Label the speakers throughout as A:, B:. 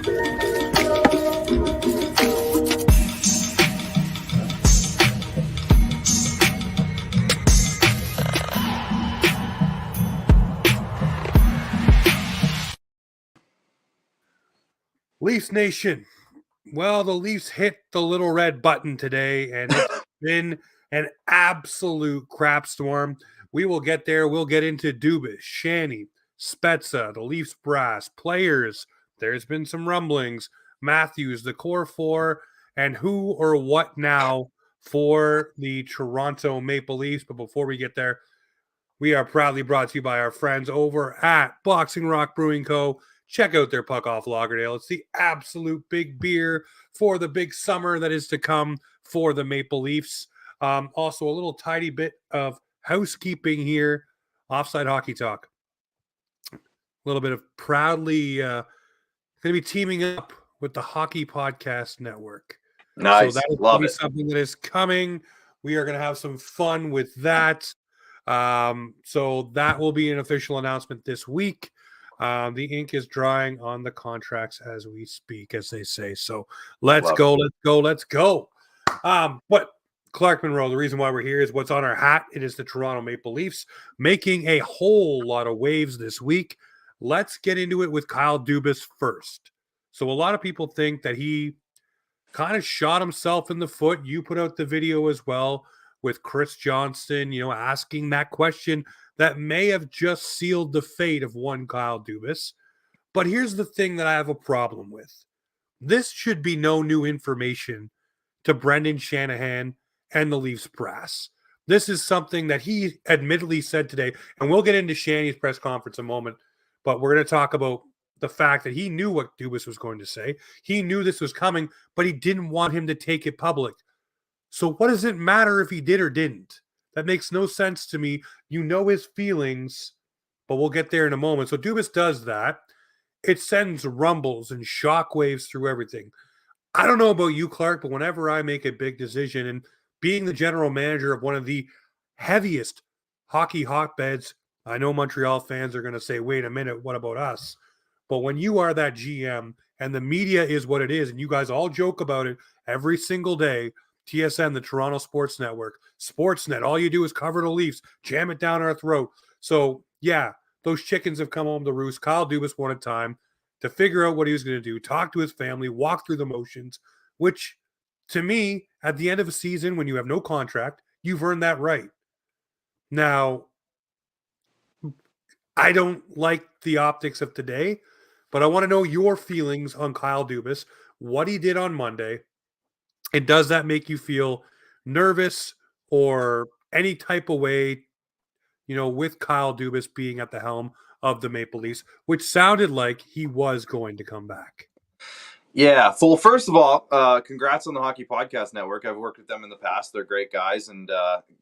A: Leafs Nation. Well, the Leafs hit the little red button today, and it's been an absolute crap storm. We will get there. We'll get into Dubas, Shanny, Spezza, the Leafs brass, players. There's been some rumblings. Matthews, the core four, and who or what now for the Toronto Maple Leafs. But before we get there, we are proudly brought to you by our friends over at Boxing Rock Brewing Co. Check out their Puck Off Lagerdale. It's the absolute big beer for the big summer that is to come for the Maple Leafs. Also, a little tidy bit of housekeeping here. Offside Hockey Talk. A little bit of proudly going to be teaming up with the Hockey Podcast Network.
B: Nice.
A: So that is
B: Love it.
A: Something that is coming. We are going to have some fun with that. So that will be an official announcement this week. The ink is drying on the contracts as we speak, as they say. So let's go. But Clark Monroe, the reason why we're here is what's on our hat. It is the Toronto Maple Leafs making a whole lot of waves this week. Let's get into it with Kyle Dubas first. So a lot of people think that he kind of shot himself in the foot. You put out the video as well with Chris Johnston, asking that question that may have just sealed the fate of one Kyle Dubas. But here's the thing that I have a problem with. This should be no new information to Brendan Shanahan and the Leafs brass. This is something that he admittedly said today, and we'll get into Shanny's press conference in a moment, but we're going to talk about the fact that he knew what Dubas was going to say. He knew this was coming, but he didn't want him to take it public. So what does it matter if he did or didn't? That makes no sense to me. You know his feelings, but we'll get there in a moment. So Dubas does that. It sends rumbles and shockwaves through everything. I don't know about you, Clark, but whenever I make a big decision, and being the general manager of one of the heaviest hockey hotbeds, I know Montreal fans are going to say, wait a minute, what about us? But when you are that GM and the media is what it is, and you guys all joke about it every single day, TSN, the Toronto Sports Network, Sportsnet, all you do is cover the Leafs, jam it down our throat. So, yeah, those chickens have come home to roost. Kyle Dubas wanted time to figure out what he was going to do, talk to his family, walk through the motions, which, to me, at the end of a season, when you have no contract, you've earned that right. Now, I don't like the optics of today, but I want to know your feelings on Kyle Dubas, what he did on Monday. And does that make you feel nervous or any type of way, with Kyle Dubas being at the helm of the Maple Leafs, which sounded like he was going to come back?
B: Yeah. Well, first of all, congrats on the Hockey Podcast Network. I've worked with them in the past. They're great guys, and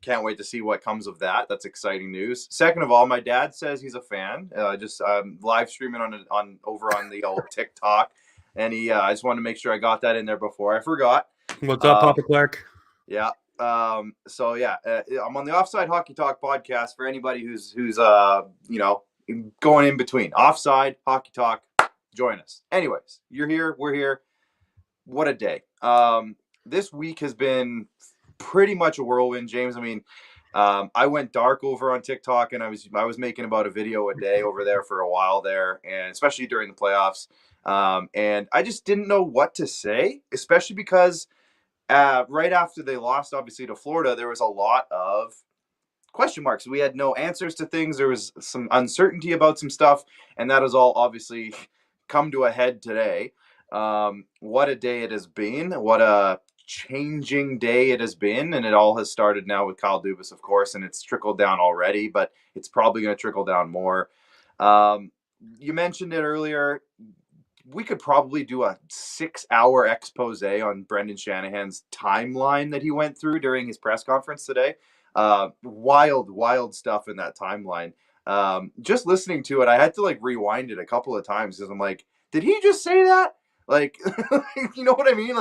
B: can't wait to see what comes of that. That's exciting news. Second of all, my dad says he's a fan. Just live streaming on over on the old TikTok, and I just wanted to make sure I got that in there before I forgot.
A: What's up, Papa Clark?
B: Yeah. I'm on the Offside Hockey Talk podcast for anybody who's going in between. Offside Hockey Talk, join us. Anyways, you're here, we're here. What a day. This week has been pretty much a whirlwind, James. I mean, I went dark over on TikTok, and I was making about a video a day over there for a while there, and especially during the playoffs. And I just didn't know what to say, especially because right after they lost, obviously, to Florida, there was a lot of question marks. We had no answers to things. There was some uncertainty about some stuff, and that has all obviously come to a head today. What a day it has been. What a changing day it has been, and it all has started now with Kyle Dubas, of course, and it's trickled down already, but it's probably going to trickle down more. You mentioned it earlier. We could probably do a 6-hour expose on Brendan Shanahan's timeline that he went through during his press conference today. Wild stuff in that timeline. Just listening to it, I had to rewind it a couple of times because I'm like, did he just say that? You know what I mean?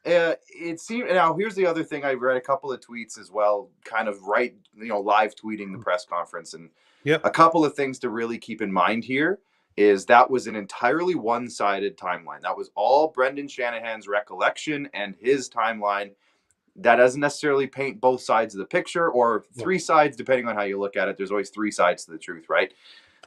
B: It seemed. Now, here's the other thing. I read a couple of tweets as well, kind of live tweeting the press conference, and
A: Yep.
B: A couple of things to really keep in mind here is that was an entirely one-sided timeline. That was all Brendan Shanahan's recollection and his timeline. That doesn't necessarily paint both sides of the picture, or three sides, depending on how you look at it. There's always three sides to the truth, right?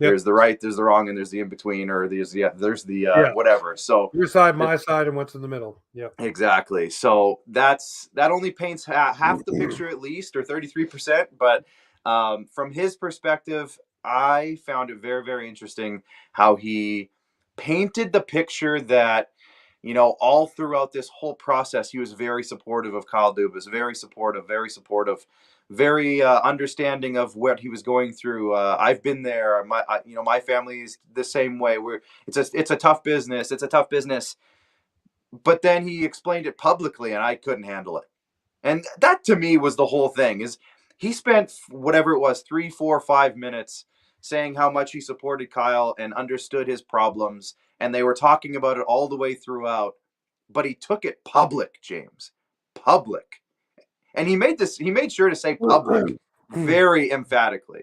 B: Yep. There's the right, there's the wrong, and there's the in-between, or there's the whatever. So
A: your side, my side, and what's in the middle. Yeah,
B: exactly. So that only paints half the picture at least, or 33%. But from his perspective, I found it very, very interesting how he painted the picture that, you know, all throughout this whole process, he was very supportive of Kyle Dubas, very supportive, very understanding of what he was going through. I've been there. My family's the same way. It's a tough business. It's a tough business. But then he explained it publicly, and I couldn't handle it. And that to me was the whole thing. Is he spent whatever it was, 3, 4, 5 minutes saying how much he supported Kyle and understood his problems, and they were talking about it all the way throughout. But he took it public, James, public, and he made sure to say public very emphatically.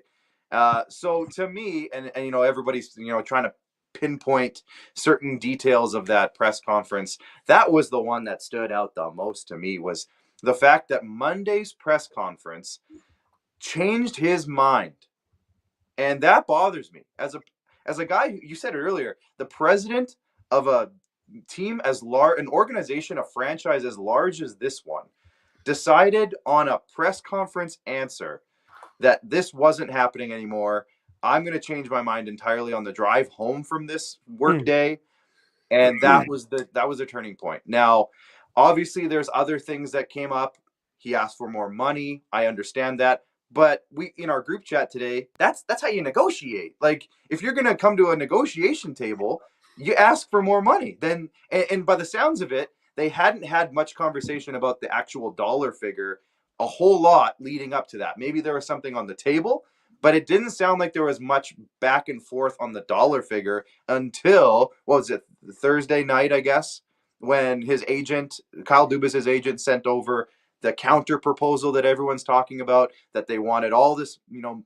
B: So to me, and you know, everybody's trying to pinpoint certain details of that press conference. That was the one that stood out the most to me, was the fact that Monday's press conference changed his mind. And that bothers me. As a guy, you said it earlier, the president of a team as large, an organization, a franchise as large as this one, decided on a press conference answer that this wasn't happening anymore. I'm going to change my mind entirely on the drive home from this work day. And that was a turning point. Now, obviously there's other things that came up. He asked for more money. I understand that. But we, in our group chat today, that's how you negotiate. Like, if you're going to come to a negotiation table, you ask for more money. Then, and by the sounds of it, they hadn't had much conversation about the actual dollar figure a whole lot leading up to that. Maybe there was something on the table, but it didn't sound like there was much back and forth on the dollar figure until, what was it, Thursday night, I guess, when his agent, Kyle Dubas' agent, sent over the counter proposal that everyone's talking about, that they wanted all this,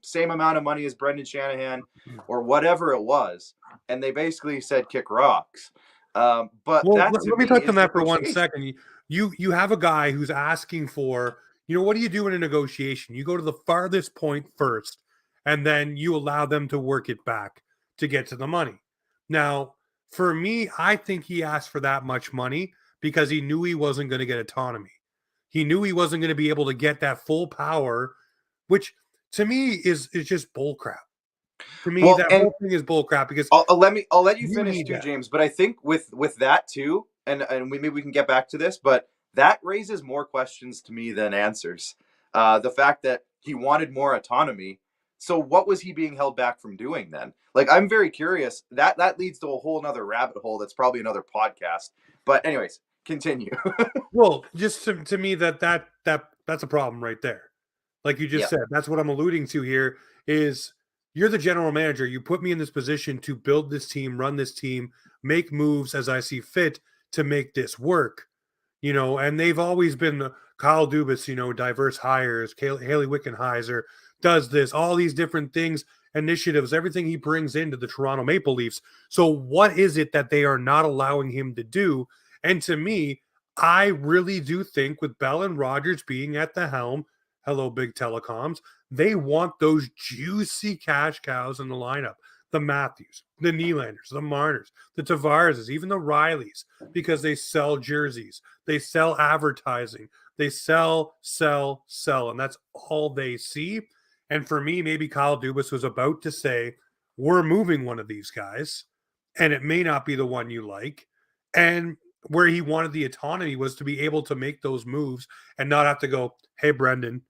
B: same amount of money as Brendan Shanahan or whatever it was. And they basically said, kick rocks. But
A: let me touch on that for 1 second. You have a guy who's asking for, what do you do in a negotiation? You go to the farthest point first, and then you allow them to work it back to get to the money. Now, for me, I think he asked for that much money because he knew he wasn't going to get autonomy. He knew he wasn't going to be able to get that full power, which to me is just bullcrap. To me, that whole thing is bullcrap because
B: I'll let you finish too, James. But I think with that too, and maybe we can get back to this, but that raises more questions to me than answers. The fact that he wanted more autonomy. So what was he being held back from doing then? Like, I'm very curious. That leads to a whole nother rabbit hole. That's probably another podcast. But anyways, continue.
A: Well, just to me that's a problem right there. Like you just said, that's what I'm alluding to here is you're the general manager. You put me in this position to build this team, run this team, make moves as I see fit to make this work. And they've always been Kyle Dubas, diverse hires, Haley Wickenheiser does this, all these different things, initiatives, everything he brings into the Toronto Maple Leafs. So what is it that they are not allowing him to do? And to me, I really do think with Bell and Rogers being at the helm, hello, big telecoms, they want those juicy cash cows in the lineup. The Matthews, the Nylanders, the Marners, the Tavareses, even the Rileys, because they sell jerseys, they sell advertising, they sell, and that's all they see. And for me, maybe Kyle Dubas was about to say, we're moving one of these guys, and it may not be the one you like. And where he wanted the autonomy was to be able to make those moves and not have to go, hey, Brendan,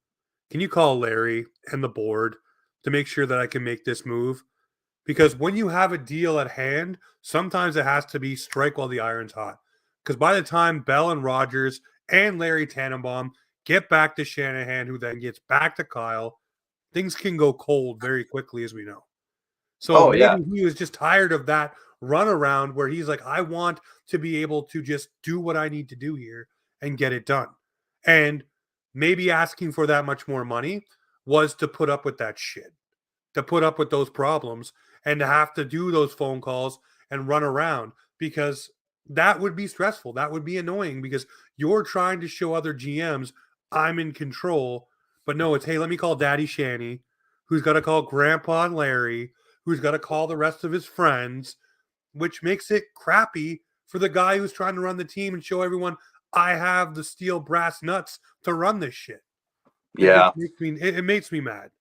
A: can you call Larry and the board to make sure that I can make this move? Because when you have a deal at hand, sometimes it has to be strike while the iron's hot. Because by the time Bell and Rogers and Larry Tannenbaum get back to Shanahan, who then gets back to Kyle, things can go cold very quickly, as we know. So maybe he was just tired of that runaround where he's like, I want to be able to just do what I need to do here and get it done. And maybe asking for that much more money was to put up with that shit, to put up with those problems and to have to do those phone calls and run around, because that would be stressful. That would be annoying because you're trying to show other GMs I'm in control. But no, it's, hey, let me call Daddy Shanny, who's got to call Grandpa and Larry, who's got to call the rest of his friends, which makes it crappy for the guy who's trying to run the team and show everyone I have the steel brass nuts to run this shit.
B: Yeah.
A: It makes me mad.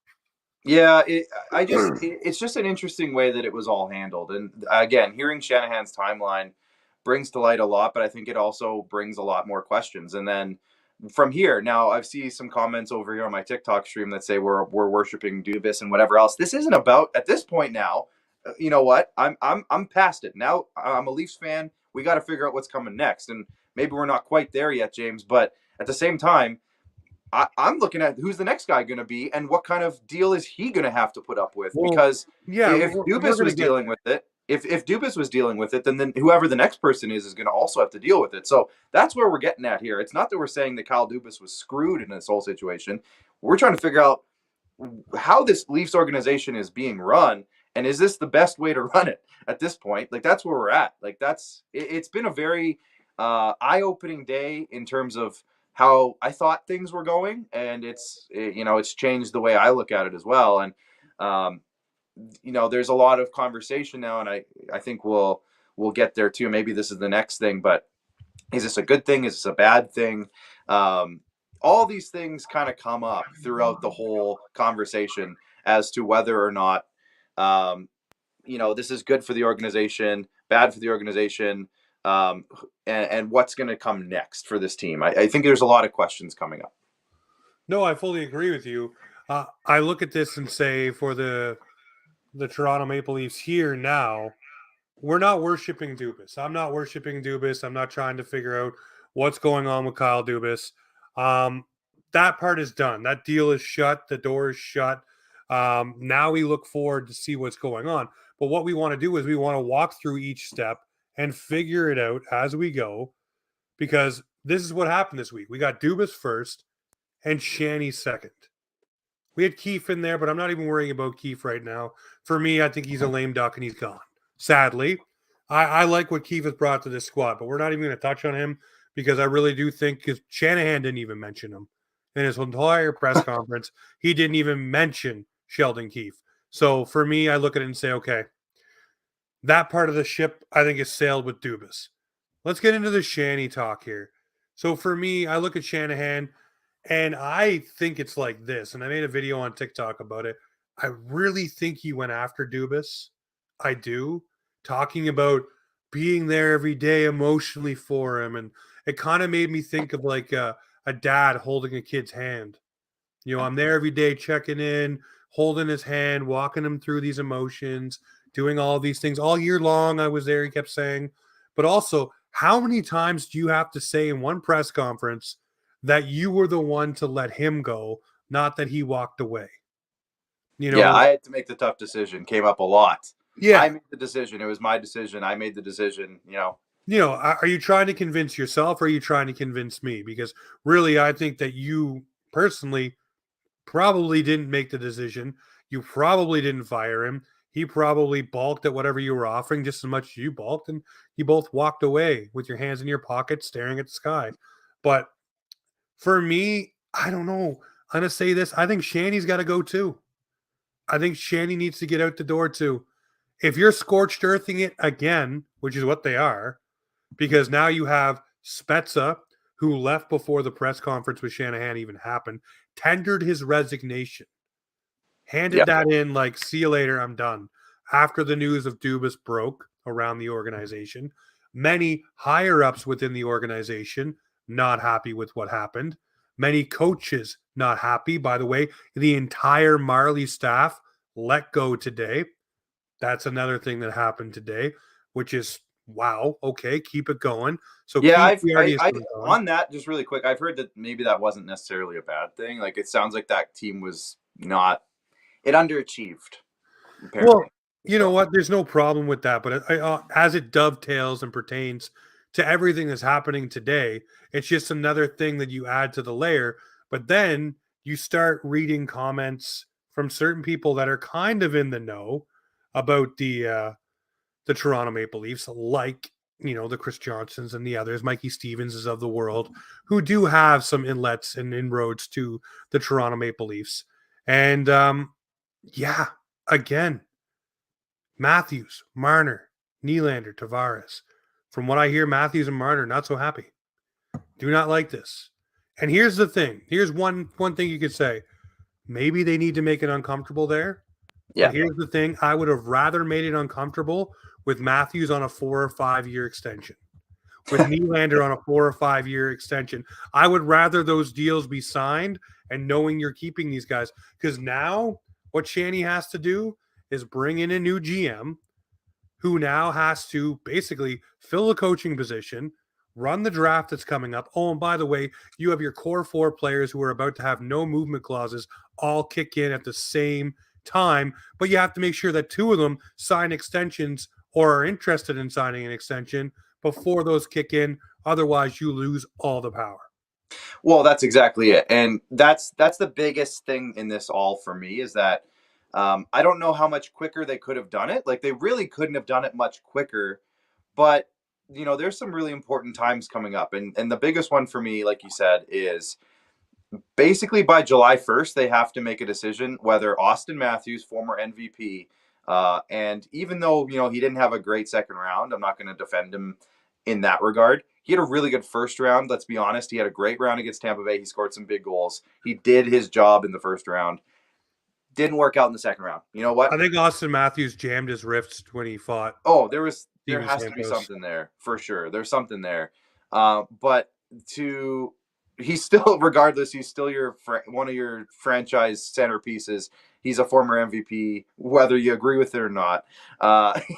B: Yeah, it's just an interesting way that it was all handled. And again, hearing Shanahan's timeline brings to light a lot, but I think it also brings a lot more questions. And then from here, now I've seen some comments over here on my TikTok stream that say we're worshiping Dubas and whatever else. This isn't about, at this point now. You know what? I'm past it now. I'm a Leafs fan. We got to figure out what's coming next, and maybe we're not quite there yet, James. But at the same time, I'm looking at who's the next guy going to be and what kind of deal is he going to have to put up with.
A: Well,
B: because
A: yeah,
B: if Dubas was dealing with it, if Dubas was dealing with it, then whoever the next person is going to also have to deal with it. So that's where we're getting at here. It's not that we're saying that Kyle Dubas was screwed in this whole situation. We're trying to figure out how this Leafs organization is being run, and is this the best way to run it at this point? Like, that's where we're at. Like, it's been a very eye-opening day in terms of how I thought things were going, and it's changed the way I look at it as well. And there's a lot of conversation now, and I think we'll get there too. Maybe this is the next thing, but is this a good thing? Is this a bad thing? All these things kind of come up throughout the whole conversation as to whether or not this is good for the organization, bad for the organization. And what's going to come next for this team. I think there's a lot of questions coming up.
A: No, I fully agree with you. I look at this and say, for the Toronto Maple Leafs here now, we're not worshiping Dubas. I'm not worshiping Dubas. I'm not trying to figure out what's going on with Kyle Dubas. That part is done. That deal is shut. The door is shut. Now we look forward to see what's going on. But what we want to do is we want to walk through each step and figure it out as we go, because this is what happened this week. We got Dubas first and Shanny second. We had Keefe in there, but I'm not even worrying about Keefe right now. For me, I think he's a lame duck and he's gone. Sadly, I like what Keefe has brought to this squad, but we're not even going to touch on him because I really do think, because Shanahan didn't even mention him in his entire press conference. He didn't even mention Sheldon Keefe. So for me, I look at it and say, okay, that part of the ship, I think, is sailed with Dubas. Let's get into the Shanny talk here. So for me, I look at Shanahan, and I think it's like this. And I made a video on TikTok about it. I really think he went after Dubas. I do. Talking about being there every day emotionally for him. And it kind of made me think of like a dad holding a kid's hand. I'm there every day checking in, holding his hand, walking him through these emotions, doing all these things all year long. I was there, he kept saying. But also, how many times do you have to say in one press conference that you were the one to let him go, not that he walked away?
B: Yeah, I had to make the tough decision. Came up a lot.
A: Yeah.
B: I made the decision. It was my decision. I made the decision,
A: Are you trying to convince yourself or are you trying to convince me? Because really, I think that you personally probably didn't make the decision. You probably didn't fire him. He probably balked at whatever you were offering just as much as you balked, and you both walked away with your hands in your pockets staring at the sky. But for me, I don't know. I'm going to say this. I think Shanny's got to go too. I think Shanny needs to get out the door too. If you're scorched earthing it again, which is what they are, because now you have Spezza, who left before the press conference with Shanahan even happened, tendered his resignation, handed that in like, see you later, I'm done. After the news of Dubas broke around the organization, many higher-ups within the organization not happy with what happened. Many coaches not happy. By the way, the entire Marley staff let go today. That's another thing that happened today, which is, wow, okay, keep it going. So
B: yeah, on that, just really quick, I've heard that maybe that wasn't necessarily a bad thing. Like, it sounds like that team was not, it underachieved.
A: Apparently. Well, you know what? There's no problem with that, but as it dovetails and pertains to everything that's happening today, it's just another thing that you add to the layer. But then you start reading comments from certain people that are kind of in the know about the Toronto Maple Leafs, like the Chris Johnsons and the others, Mikey Stevenses of the world, who do have some inlets and inroads to the Toronto Maple Leafs. And yeah, again, Matthews, Marner, Nylander, Tavares. From what I hear, Matthews and Marner not so happy. Do not like this. And here's the thing. Here's one thing you could say. Maybe they need to make it uncomfortable there.
B: Yeah.
A: But here's the thing. I would have rather made it uncomfortable with Matthews on a 4 or 5 year extension. With Nylander on a 4 or 5 year extension. I would rather those deals be signed and knowing you're keeping these guys. Because now what Shanny has to do is bring in a new GM who now has to basically fill a coaching position, run the draft that's coming up. Oh, and by the way, you have your core 4 players who are about to have no movement clauses all kick in at the same time, but you have to make sure that 2 of them sign extensions or are interested in signing an extension before those kick in. Otherwise, you lose all the power.
B: Well, that's exactly it. And that's the biggest thing in this all for me is that I don't know how much quicker they could have done it. Like, they really couldn't have done it much quicker. But, there's some really important times coming up. And the biggest one for me, like you said, is basically by July 1st, they have to make a decision whether Auston Matthews, former MVP, and even though, he didn't have a great second round, I'm not going to defend him in that regard. He had a really good first round. Let's be honest. He had a great round against Tampa Bay. He scored some big goals. He did his job in the first round. Didn't work out in the second round. You know what?
A: I think Auston Matthews jammed his wrists when he fought.
B: Oh, there has to be something there for sure. There's something there. But he's still, regardless, he's still one of your franchise centerpieces. He's a former MVP, whether you agree with it or not.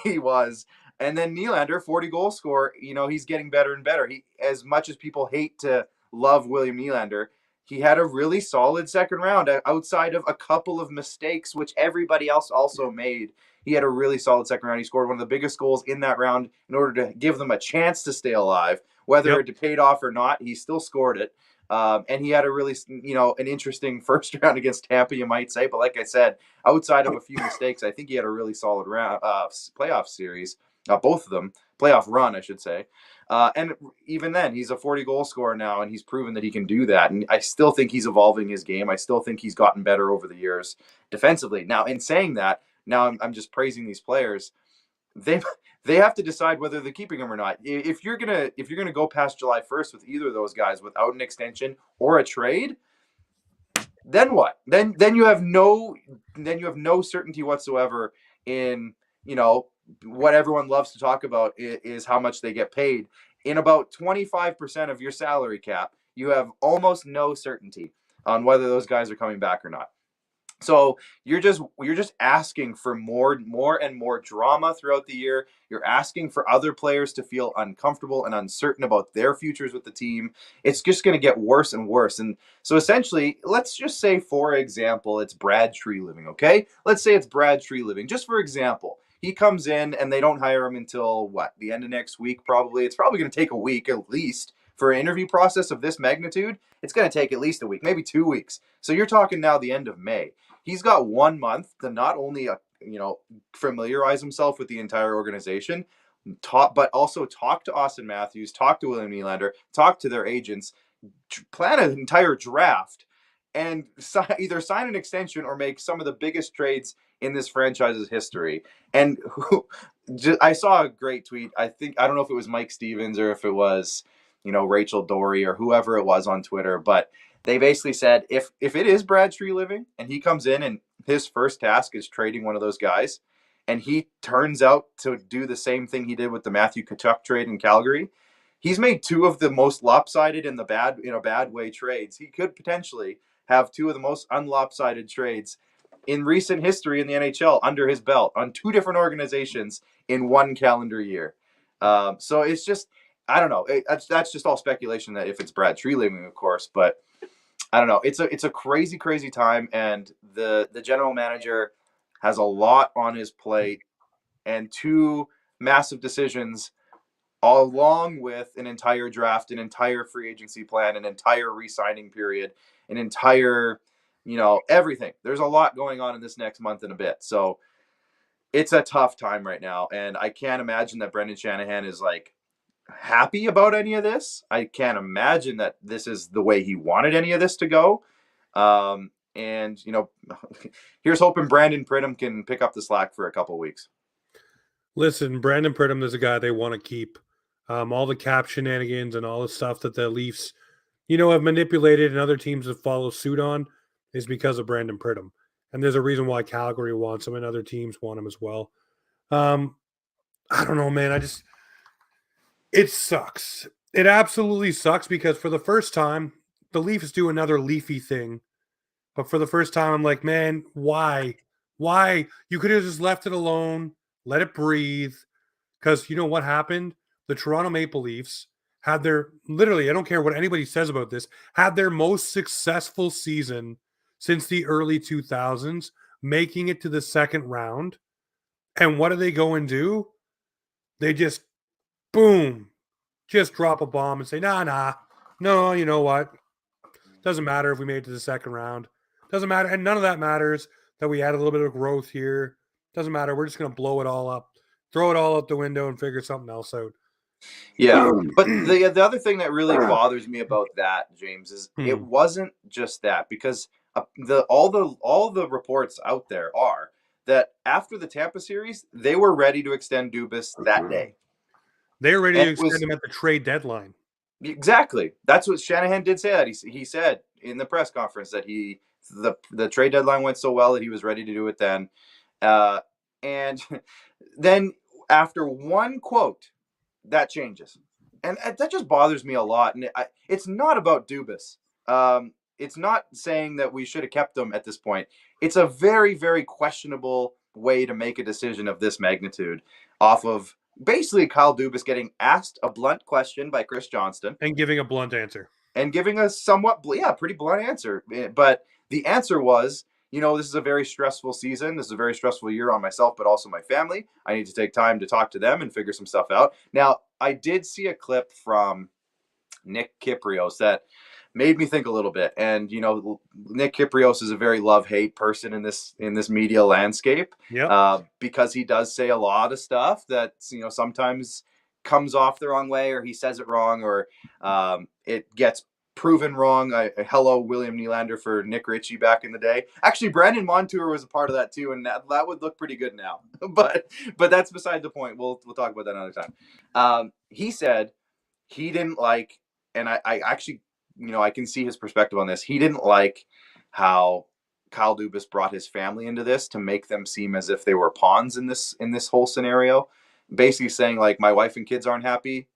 B: He was. And then Nylander, 40 goal scorer, he's getting better and better. As much as people hate to love William Nylander, he had a really solid second round outside of a couple of mistakes, which everybody else also made. He had a really solid second round. He scored one of the biggest goals in that round in order to give them a chance to stay alive. Whether it paid off or not, he still scored it. And he had a really, an interesting first round against Tampa, you might say. But like I said, outside of a few mistakes, I think he had a really solid round playoff series. Both of them, playoff run, I should say. And even then, he's a 40 goal scorer now, and he's proven that he can do that. And I still think he's evolving his game. I still think he's gotten better over the years defensively. Now, in saying that, now I'm just praising these players. They have to decide whether they're keeping him or not. If you're gonna go past July 1st with either of those guys without an extension or a trade, then what? Then you have no certainty whatsoever in what everyone loves to talk about is how much they get paid. In about 25% of your salary cap, you have almost no certainty on whether those guys are coming back or not. So you're just asking for more and more drama throughout the year. You're asking for other players to feel uncomfortable and uncertain about their futures with the team. It's just going to get worse and worse. And so essentially, let's just say, for example, it's Brad Treliving, okay? Let's say it's Brad Treliving, just for example. He comes in and they don't hire him until the end of next week, probably. It's probably going to take a week at least. For an interview process of this magnitude, it's going to take at least a week, maybe 2 weeks. So you're talking now the end of May. He's got 1 month to not only familiarize himself with the entire organization, but also talk to Auston Matthews, talk to William Nylander, talk to their agents, plan an entire draft, and either sign an extension or make some of the biggest trades in this franchise's history. And I saw a great tweet. I don't know if it was Mike Stevens or if it was Rachel Dory or whoever it was on Twitter, but they basically said if it is Brad Treliving and he comes in and his first task is trading one of those guys, and he turns out to do the same thing he did with the Matthew Tkachuk trade in Calgary, he's made 2 of the most lopsided in a bad way trades. He could potentially have 2 of the most unlopsided trades in recent history in the NHL under his belt on 2 different organizations in 1 calendar year. So it's just, I don't know. That's just all speculation that if it's Brad Treliving, of course, but I don't know. It's a crazy, crazy time, and the general manager has a lot on his plate and 2 massive decisions, along with an entire draft, an entire free agency plan, an entire re-signing period, an entire, everything. There's a lot going on in this next month and a bit. So it's a tough time right now, and I can't imagine that Brendan Shanahan is like happy about any of this. I can't imagine that this is the way he wanted any of this to go. And here's hoping Brandon Pridham can pick up the slack for a couple weeks.
A: Listen, Brandon Pridham is a guy they want to keep. All the cap shenanigans and all the stuff that the Leafs, have manipulated and other teams have followed suit on is because of Brandon Pridham. And there's a reason why Calgary wants him and other teams want him as well. I don't know, man. It sucks. It absolutely sucks because for the first time, the Leafs do another Leafy thing. But for the first time, I'm like, man, why? Why? You could have just left it alone, let it breathe. Because you know what happened? The Toronto Maple Leafs had literally, I don't care what anybody says about this, had their most successful season since the early 2000s, making it to the second round. And what do they go and do? They just, boom, just drop a bomb and say, no, you know what? Doesn't matter if we made it to the second round. Doesn't matter. And none of that matters that we had a little bit of growth here. Doesn't matter. We're just going to blow it all up, throw it all out the window and figure something else out.
B: Yeah. But the other thing that really bothers me about that, James, is it wasn't just that, because all the reports out there are that after the Tampa series, they were ready to extend Dubas that day.
A: They were ready to extend him at the trade deadline.
B: Exactly. That's what Shanahan did say. That he said in the press conference that the trade deadline went so well that he was ready to do it then. And then after one quote, that changes. And that just bothers me a lot. And it's not about Dubas. It's not saying that we should have kept him at this point. It's a very, very questionable way to make a decision of this magnitude off of basically Kyle Dubas getting asked a blunt question by Chris Johnston.
A: And giving a blunt answer.
B: And giving a somewhat, pretty blunt answer. But the answer was, this is a very stressful season. This is a very stressful year on myself, but also my family. I need to take time to talk to them and figure some stuff out. Now, I did see a clip from Nick Kypreos that made me think a little bit. And, Nick Kypreos is a very love-hate person in this media landscape.
A: Yep.
B: Because he does say a lot of stuff that, sometimes comes off the wrong way, or he says it wrong, or it gets proven wrong. Hello, William Nylander for Nick Ritchie back in the day. Actually, Brandon Montour was a part of that too, and that would look pretty good now. But that's beside the point. We'll talk about that another time. He said he didn't like, and I actually, I can see his perspective on this. He didn't like how Kyle Dubas brought his family into this to make them seem as if they were pawns in this whole scenario. Basically saying, like, my wife and kids aren't happy,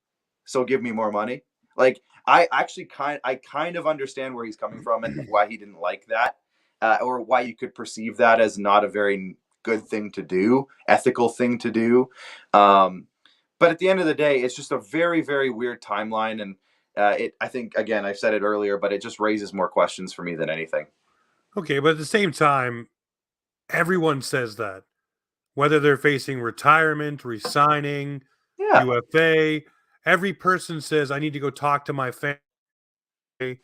B: so give me more money. Like, I actually kind of understand where he's coming from and why he didn't like that, or why you could perceive that as not a very good thing to do, ethical thing to do. But at the end of the day, it's just a very, very weird timeline. And I think, again, I've said it earlier, but it just raises more questions for me than anything.
A: Okay, but at the same time, everyone says that. Whether they're facing retirement, resigning, UFA, every person says, I need to go talk to my family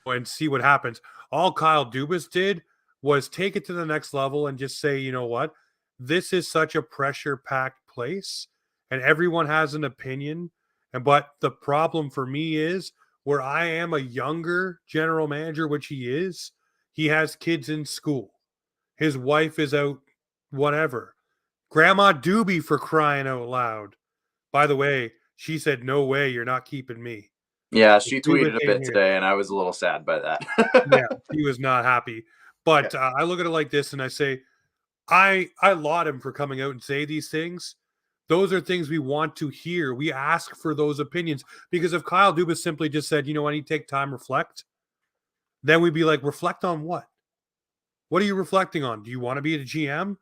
A: and see what happens. All Kyle Dubas did was take it to the next level and just say, you know what? This is such a pressure-packed place, and everyone has an opinion. But the problem for me is where I am a younger general manager, which he is, he has kids in school. His wife is out, whatever. Grandma Doobie, for crying out loud. By the way, she said, no way, you're not keeping me.
B: Yeah, she tweeted a bit today, and I was a little sad by that.
A: Yeah, she was not happy. But I look at it like this, and I say, I laud him for coming out and say these things. Those are things we want to hear. We ask for those opinions. Because if Kyle Dubas simply just said, I need to take time, reflect, then we'd be like, reflect on what? What are you reflecting on? Do you want to be a GM?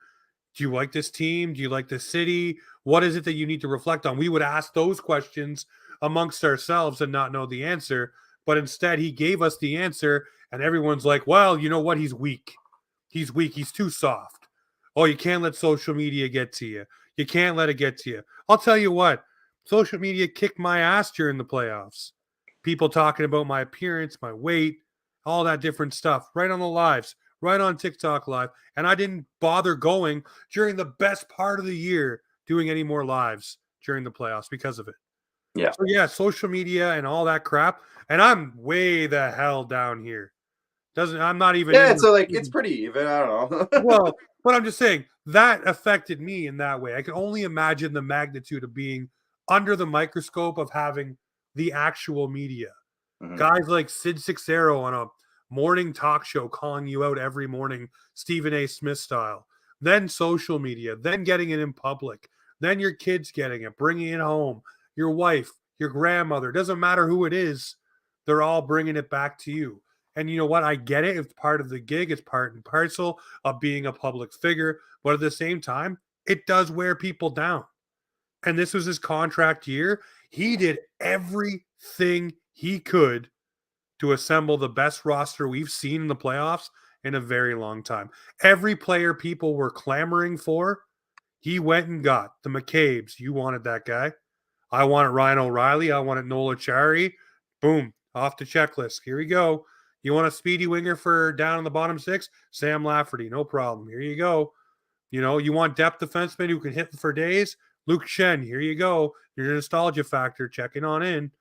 A: Do you like this team? Do you like this city? What is it that you need to reflect on? We would ask those questions amongst ourselves and not know the answer. But instead, he gave us the answer, and everyone's like, well, you know what? He's weak. He's weak. He's too soft. Oh, you can't let social media get to you. You can't let it get to you. I'll tell you what. Social media kicked my ass during the playoffs. People talking about my appearance, my weight, all that different stuff, right on the lives, right on TikTok Live, and I didn't bother going during the best part of the year doing any more lives during the playoffs because of it.
B: Yeah.
A: So yeah, social media and all that crap, and I'm way the hell down here. I'm not even
B: Yeah,
A: in
B: so
A: the
B: it's pretty even. I don't know.
A: well, but I'm just saying that affected me in that way. I can only imagine the magnitude of being under the microscope of having the actual media.
B: Mhm.
A: Guys like Sid Sixero on a morning talk show calling you out every morning, Stephen A. Smith style. Then social media, then getting it in public, then your kids getting it, bringing it home, your wife, your grandmother, doesn't matter who it is, they're all bringing it back to you. And you know what? I get it. It's part of the gig. It's part and parcel of being a public figure. But at the same time, it does wear people down. And this was his contract year. He did everything he could to assemble the best roster we've seen in the playoffs in a very long time. Every player people were clamoring for, he went and got. The McCabe's, you wanted that guy. I wanted Ryan O'Reilly. I wanted Nola Chari. Boom, off the checklist. Here we go. You want a speedy winger for down in the bottom six? Sam Lafferty, no problem. Here you go. You know, you want depth defensemen who can hit for days? Luke Shen, here you go. Your nostalgia factor checking on in.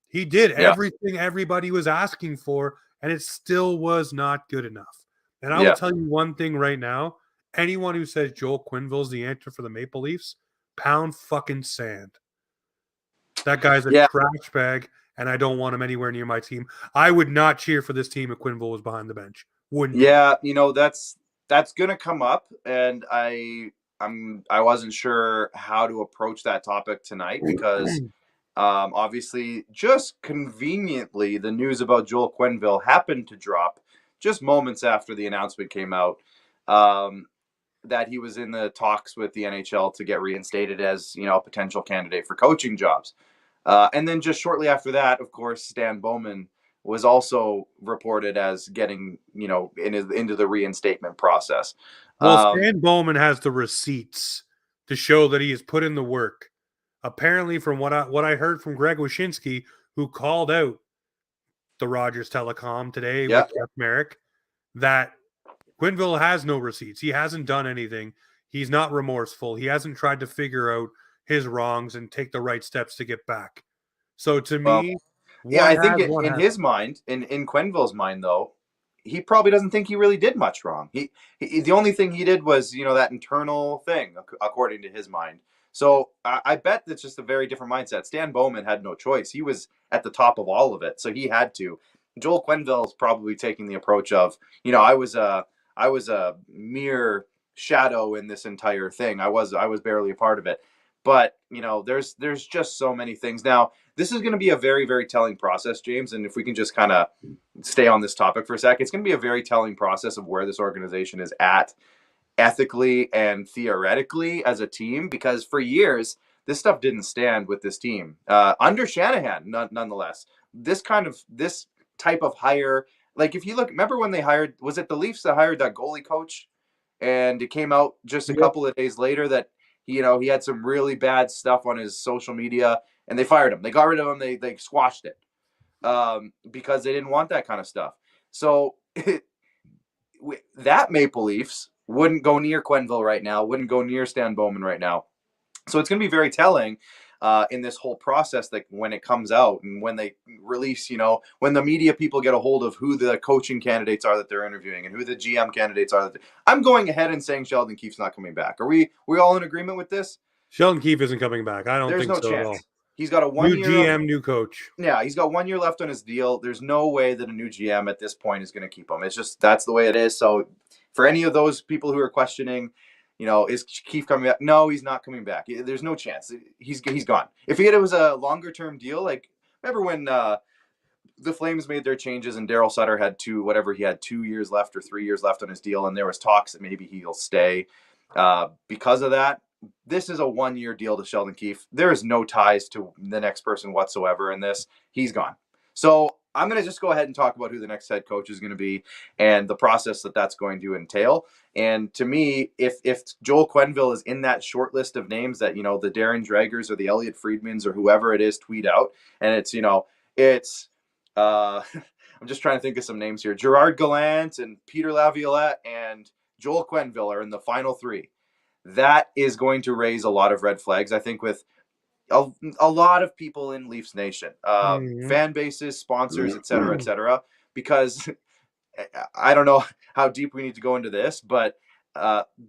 A: He did everything everybody was asking for, and it still was not good enough. And I will tell you one thing right now. Anyone who says Joel Quenneville is the answer for the Maple Leafs, pound fucking sand. That guy's a trash bag, and I don't want him anywhere near my team. I would not cheer for this team if Quenneville was behind the bench. Wouldn't.
B: Yeah, you know, that's gonna come up, and I wasn't sure how to approach that topic tonight because obviously, just conveniently, the news about Joel Quenneville happened to drop just moments after the announcement came out that he was in the talks with the NHL to get reinstated as, you know, a potential candidate for coaching jobs. And then just shortly after that, of course, Stan Bowman was also reported as getting, you know, into the reinstatement process.
A: Well, Stan Bowman has the receipts to show that he has put in the work. Apparently, from what I heard from Greg Wyshynski, who called out the Rogers Telecom today with Jeff Merrick, that Quenneville has no receipts. He hasn't done anything. He's not remorseful. He hasn't tried to figure out his wrongs and take the right steps to get back. So to me,
B: I think in his mind, in Quenneville's mind, though, he probably doesn't think he really did much wrong. He the only thing he did was, you know, that internal thing, according to his mind. So I bet that's just a very different mindset. Stan Bowman had no choice. He was at the top of all of it, so he had to. Joel Quenneville is probably taking the approach of, you know, I was a mere shadow in this entire thing. I was barely a part of it. But, you know, there's just so many things. Now, this is going to be a very, very telling process, James. And if we can just kind of stay on this topic for a sec, it's going to be a very telling process of where this organization is at ethically and theoretically as a team, because for years, this stuff didn't stand with this team. Under Shanahan, nonetheless, this type of hire, like if you look, remember when they hired, was it the Leafs that hired that goalie coach? And it came out just a couple of days later that, you know, he had some really bad stuff on his social media, and they fired him. They got rid of him. They squashed it because they didn't want that kind of stuff. So that Maple Leafs wouldn't go near Quenneville right now, wouldn't go near Stan Bowman right now. So it's going to be very telling in this whole process that when it comes out and when they release, you know, when the media people get a hold of who the coaching candidates are that they're interviewing and who the GM candidates are. I'm going ahead and saying Sheldon Keefe's not coming back. Are we all in agreement with this?
A: Sheldon Keefe isn't coming back. I don't think so. There's no chance.
B: He's got a 1 year
A: new GM, new coach.
B: Yeah, he's got 1 year left on his deal. There's no way that a new GM at this point is going to keep him. It's just that's the way it is. So for any of those people who are questioning, you know, is Keefe coming back? No, he's not coming back. There's no chance. He's gone. If it was a longer term deal, like remember when the Flames made their changes and Daryl Sutter had 2 years left or 3 years left on his deal, and there was talks that maybe he'll stay because of that. This is a 1 year deal to Sheldon Keefe. There is no ties to the next person whatsoever in this. He's gone. So I'm going to just go ahead and talk about who the next head coach is going to be and the process that that's going to entail. And to me, if Joel Quenneville is in that short list of names that, you know, the Darren Dragers or the Elliot Friedmans or whoever it is tweet out, and it's, you know, it's I'm just trying to think of some names here. Gerard Gallant and Peter Laviolette and Joel Quenneville are in the final three. That is going to raise a lot of red flags, I think, with a lot of people in Leafs Nation, fan bases, sponsors, et cetera, because I don't know how deep we need to go into this, but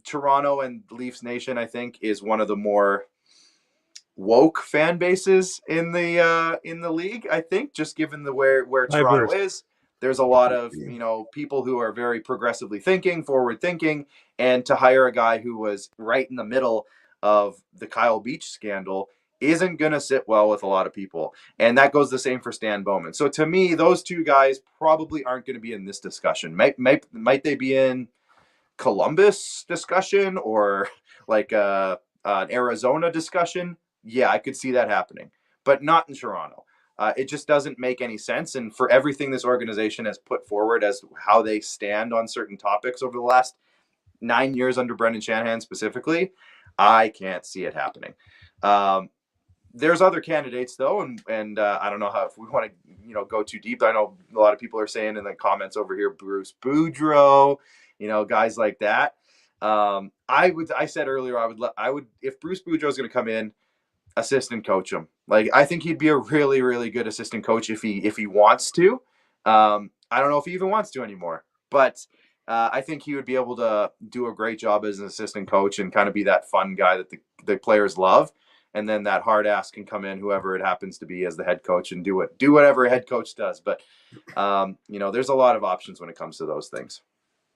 B: Toronto and Leafs Nation, I think, is one of the more woke fan bases in the league. I think, just given the where Toronto is, there's a lot of people who are very progressively thinking, forward thinking, and to hire a guy who was right in the middle of the Kyle Beach scandal isn't going to sit well with a lot of people. And that goes the same for Stan Bowman. So to me, those two guys probably aren't going to be in this discussion. Might they be in Columbus discussion or like an Arizona discussion? Yeah, I could see that happening, but not in Toronto. It just doesn't make any sense. And for everything this organization has put forward as how they stand on certain topics over the last 9 years under Brendan Shanahan specifically, I can't see it happening. There's other candidates though, and I don't know how if we want to go too deep. I know a lot of people are saying in the comments over here, Bruce Boudreau, guys like that. I said earlier I would if Bruce Boudreau is going to come in, assistant coach him. Like I think he'd be a really really good assistant coach if he wants to. I don't know if he even wants to anymore, but I think he would be able to do a great job as an assistant coach and kind of be that fun guy that the players love. And then that hard ass can come in, whoever it happens to be, as the head coach and do whatever a head coach does. But there's a lot of options when it comes to those things.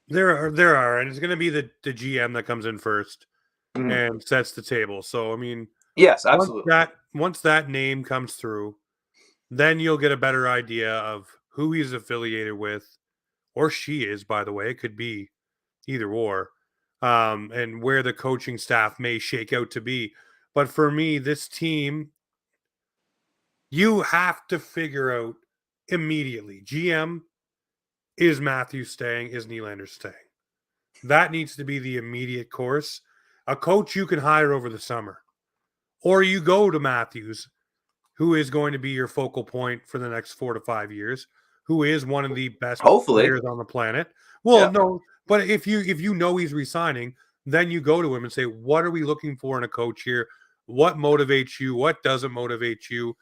A: There are, and it's going to be the GM that comes in first and sets the table. So I mean,
B: yes, absolutely.
A: Once that name comes through, then you'll get a better idea of who he's affiliated with, or she is. By the way, it could be either or, and where the coaching staff may shake out to be. But for me, this team, you have to figure out immediately. GM, is Matthews staying? Is Nylander staying? That needs to be the immediate course. A coach you can hire over the summer. Or you go to Matthews, who is going to be your focal point for the next 4 to 5 years, who is one of the best players on the planet. Well, no, but if you know he's resigning, then you go to him and say, what are we looking for in a coach here? What motivates you? What doesn't motivate you?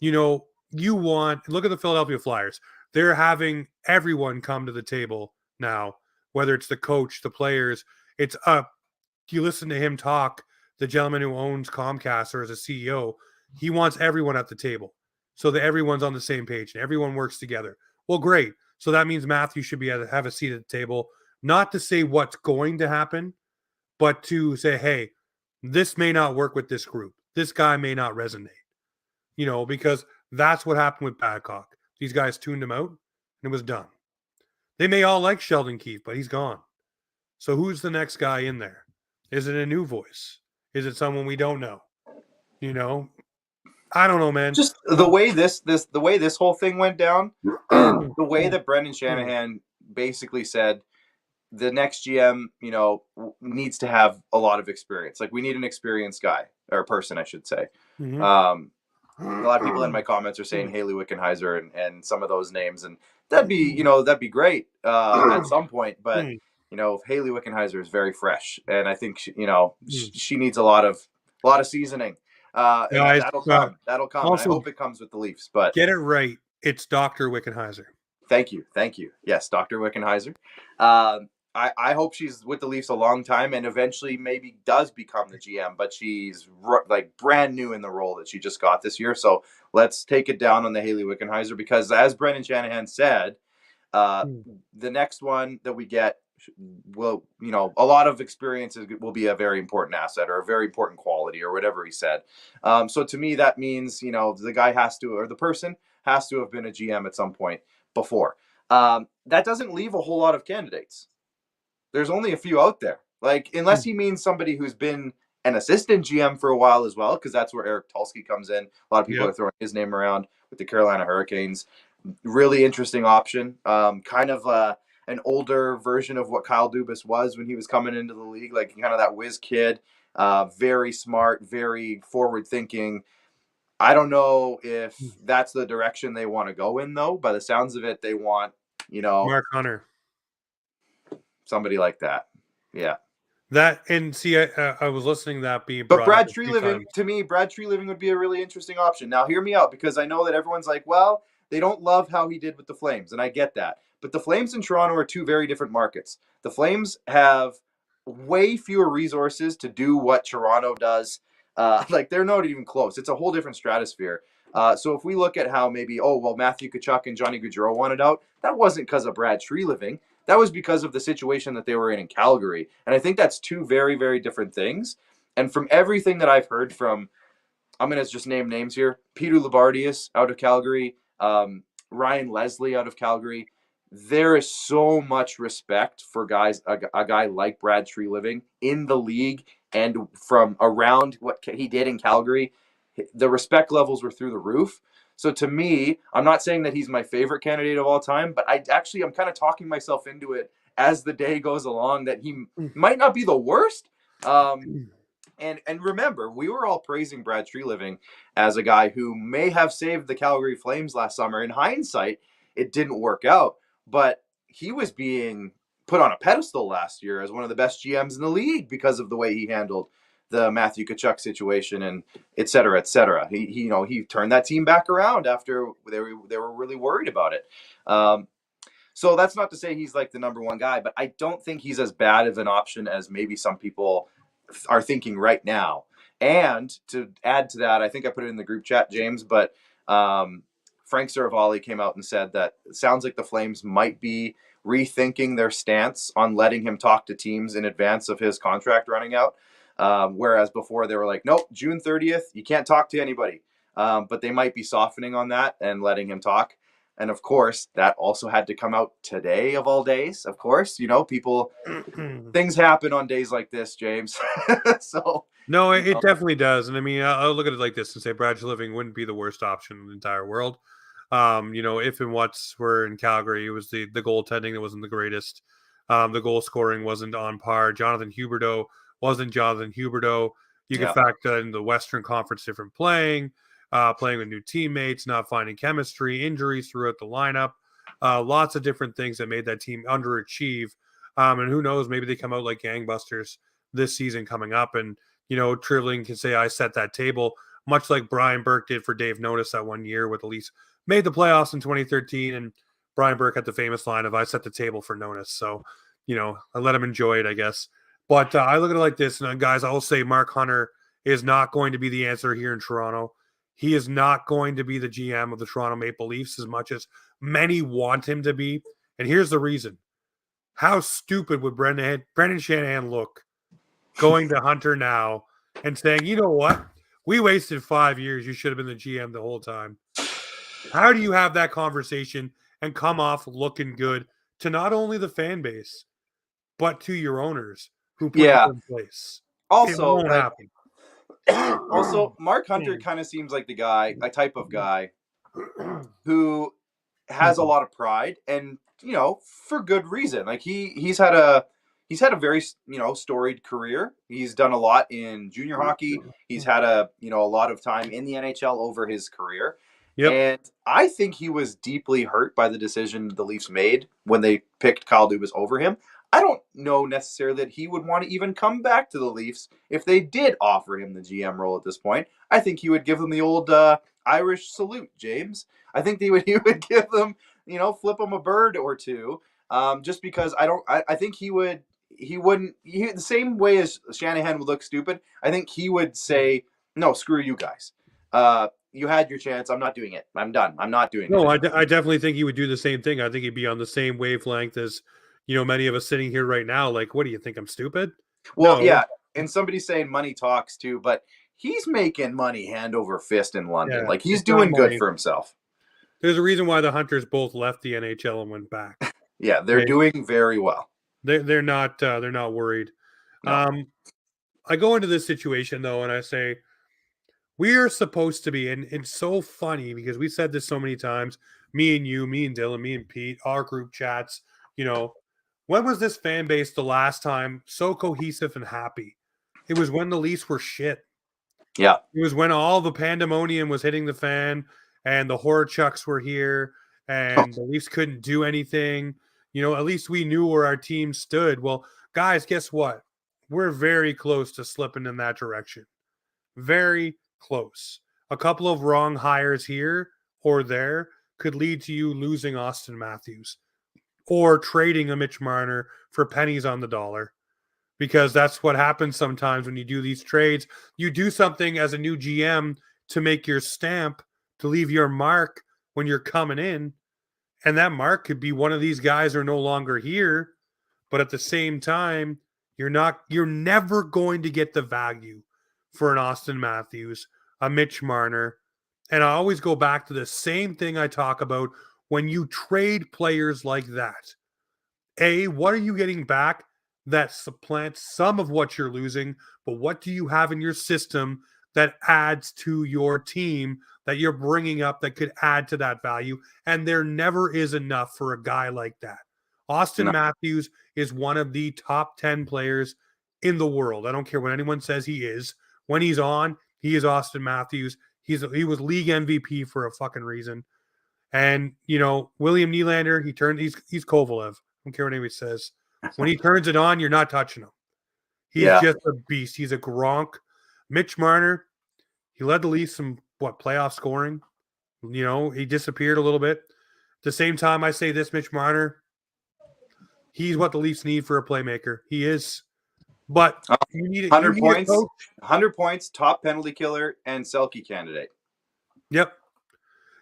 A: Look at the Philadelphia Flyers. They're having everyone come to the table now, whether it's the coach, the players. It's up. You listen to him talk, the gentleman who owns Comcast or is a CEO, he wants everyone at the table so that everyone's on the same page and everyone works together. Well, great. So that means Matthew should have a seat at the table, not to say what's going to happen, but to say, hey, this may not work with this group. This guy may not resonate, because that's what happened with Babcock. These guys tuned him out and it was done. They may all like Sheldon Keefe, but he's gone. So who's the next guy in there? Is it a new voice? Is it someone we don't know? I don't know, man.
B: Just the way this whole thing went down, and the way that Brendan Shanahan basically said the next GM, needs to have a lot of experience. Like we need an experienced guy or person, I should say.
A: Mm-hmm.
B: A lot of people in my comments are saying Haley Wickenheiser and some of those names, and that'd be great at some point. But Haley Wickenheiser is very fresh, and I think she needs a lot of seasoning. That'll come. Also, I hope it comes with the Leafs. But
A: get it right. It's Dr. Wickenheiser.
B: Thank you. Yes, Dr. Wickenheiser. I hope she's with the Leafs a long time and eventually maybe does become the GM, but she's like brand new in the role that she just got this year. So let's take it down on the Haley Wickenheiser, because as Brendan Shanahan said, the next one that we get will, a lot of experiences will be a very important asset or a very important quality or whatever he said. So to me, that means, the guy or the person has to have been a GM at some point before. That doesn't leave a whole lot of candidates. There's only a few out there. Like, unless he means somebody who's been an assistant GM for a while as well, because that's where Eric Tulsky comes in. A lot of people are throwing his name around with the Carolina Hurricanes. Really interesting option. Kind of an older version of what Kyle Dubas was when he was coming into the league, like kind of that whiz kid, very smart, very forward thinking. I don't know if that's the direction they want to go in, though. By the sounds of it, they want,
A: Mark Hunter.
B: somebody like that. Yeah.
A: That and see, I was listening to that being
B: But
A: brought up
B: Brad
A: a few
B: Treliving,
A: times.
B: to me, Brad Treliving would be a really interesting option. Now, hear me out, because I know that everyone's like, well, they don't love how he did with the Flames, and I get that. But the Flames and Toronto are two very different markets. The Flames have way fewer resources to do what Toronto does. Like, they're not even close. It's a whole different stratosphere. So if we look at how maybe, Matthew Tkachuk and Johnny Gaudreau wanted out, that wasn't because of Brad Treliving. That was because of the situation that they were in Calgary. And I think that's two very, very different things. And from everything that I've heard from, I'm going to just name names here, Peter Labardius out of Calgary, Ryan Leslie out of Calgary, there is so much respect for guys, a guy like Brad Treliving in the league, and from around what he did in Calgary, the respect levels were through the roof. So to me, I'm not saying that he's my favorite candidate of all time, but I'm kind of talking myself into it as the day goes along, that he might not be the worst. And remember, we were all praising Brad Treliving as a guy who may have saved the Calgary Flames last summer. In hindsight, it didn't work out, but he was being put on a pedestal last year as one of the best GMs in the league because of the way he handled the Matthew Tkachuk situation, and et cetera, et cetera. He turned that team back around after they were really worried about it. So that's not to say he's like the number one guy, but I don't think he's as bad of an option as maybe some people are thinking right now. And to add to that, I think I put it in the group chat, James, but Frank Saravalli came out and said that it sounds like the Flames might be rethinking their stance on letting him talk to teams in advance of his contract running out. Whereas before they were like, nope, June 30th, you can't talk to anybody. But they might be softening on that and letting him talk. And of course, that also had to come out today of all days. Of course, people, things happen on days like this, James. So
A: no, it definitely does. And I mean, I'll look at it like this and say Brad Treliving wouldn't be the worst option in the entire world. If and what's were in Calgary, it was the goaltending that wasn't the greatest. The goal scoring wasn't on par. Jonathan Huberdeau wasn't Jonathan Huberdeau. You could factor in the Western Conference different playing with new teammates, not finding chemistry, injuries throughout the lineup, lots of different things that made that team underachieve. And who knows, maybe they come out like gangbusters this season coming up. And, Treliving can say, I set that table, much like Brian Burke did for Dave Notice that one year with the Leafs. Made the playoffs in 2013, and Brian Burke had the famous line of, I set the table for Notice. So, I let him enjoy it, I guess. But I look at it like this, and guys, I will say Mark Hunter is not going to be the answer here in Toronto. He is not going to be the GM of the Toronto Maple Leafs as much as many want him to be. And here's the reason. How stupid would Brendan Shanahan look going to Hunter now and saying, you know what? We wasted 5 years. You should have been the GM the whole time. How do you have that conversation and come off looking good to not only the fan base, but to your owners who put you in place?
B: Also,
A: it won't happen.
B: Also, Mark Hunter kind of seems like a type of guy who has a lot of pride, and for good reason. Like he's had a very storied career. He's done a lot in junior hockey. He's had a lot of time in the NHL over his career. Yep. And I think he was deeply hurt by the decision the Leafs made when they picked Kyle Dubas over him. I don't know necessarily that he would want to even come back to the Leafs if they did offer him the GM role at this point. I think he would give them the old Irish salute, James. I think he would give them, flip him a bird or two, just because I think he wouldn't, the same way as Shanahan would look stupid, I think he would say, no, screw you guys. You had your chance. I'm not doing it. I'm done. I'm not doing it.
A: No, I definitely think he would do the same thing. I think he'd be on the same wavelength as, many of us sitting here right now. Like, what do you think? I'm stupid?
B: Well, no. Yeah. And somebody's saying money talks too, but he's making money hand over fist in London. Yeah, like he's doing good for himself.
A: There's a reason why the Hunters both left the NHL and went back.
B: Yeah, they're doing very well.
A: They're not worried. No. I go into this situation though, and I say, we are supposed to be, and it's so funny because we said this so many times, me and you, me and Dylan, me and Pete, our group chats, when was this fan base the last time so cohesive and happy? It was when the Leafs were shit.
B: Yeah.
A: It was when all the pandemonium was hitting the fan and the Horchucks were here and the Leafs couldn't do anything. At least we knew where our team stood. Well, guys, guess what? We're very close to slipping in that direction. Very close. A couple of wrong hires here or there could lead to you losing Austin Matthews or trading a Mitch Marner for pennies on the dollar. Because that's what happens sometimes when you do these trades. You do something as a new GM to make your stamp, to leave your mark when you're coming in. And that mark could be one of these guys are no longer here. But at the same time, you're never going to get the value for an Austin Matthews, a Mitch Marner. And I always go back to the same thing I talk about when you trade players like that. What are you getting back that supplants some of what you're losing, but what do you have in your system that adds to your team that you're bringing up that could add to that value? And there never is enough for a guy like that. Austin Matthews is one of the top 10 players in the world. I don't care what anyone says he is. When he's on, he is Austin Matthews. He was league MVP for a fucking reason. And, William Nylander, he's Kovalev. I don't care what anybody says. When he turns it on, you're not touching him. He's just a beast. He's a Gronk. Mitch Marner, he led the Leafs some playoff scoring. He disappeared a little bit. At the same time, I say this, Mitch Marner, he's what the Leafs need for a playmaker. He is. But you need
B: 100 points, 100 points, top penalty killer, and Selke candidate.
A: Yep.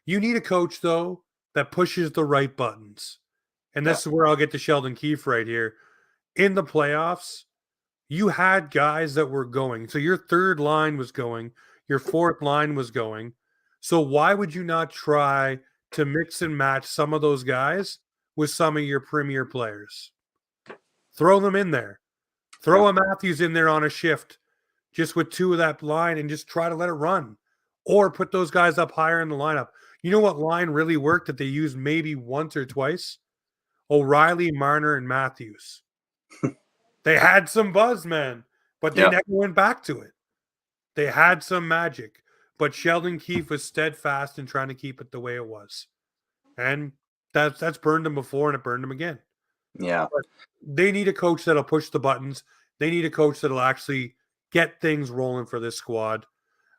A: You need a coach, though, that pushes the right buttons. And this is where I'll get to Sheldon Keefe right here. In the playoffs, you had guys that were going. So your third line was going. Your fourth line was going. So why would you not try to mix and match some of those guys with some of your premier players? Throw them in there. Throw a Matthews in there on a shift just with two of that line and just try to let it run. Or put those guys up higher in the lineup. You know what line really worked that they used maybe once or twice? O'Reilly, Marner, and Matthews. They had some buzz, man, but they never went back to it. They had some magic, but Sheldon Keefe was steadfast in trying to keep it the way it was. And that's burned him before, and it burned him again.
B: Yeah.
A: But they need a coach that'll push the buttons. They need a coach that'll actually get things rolling for this squad.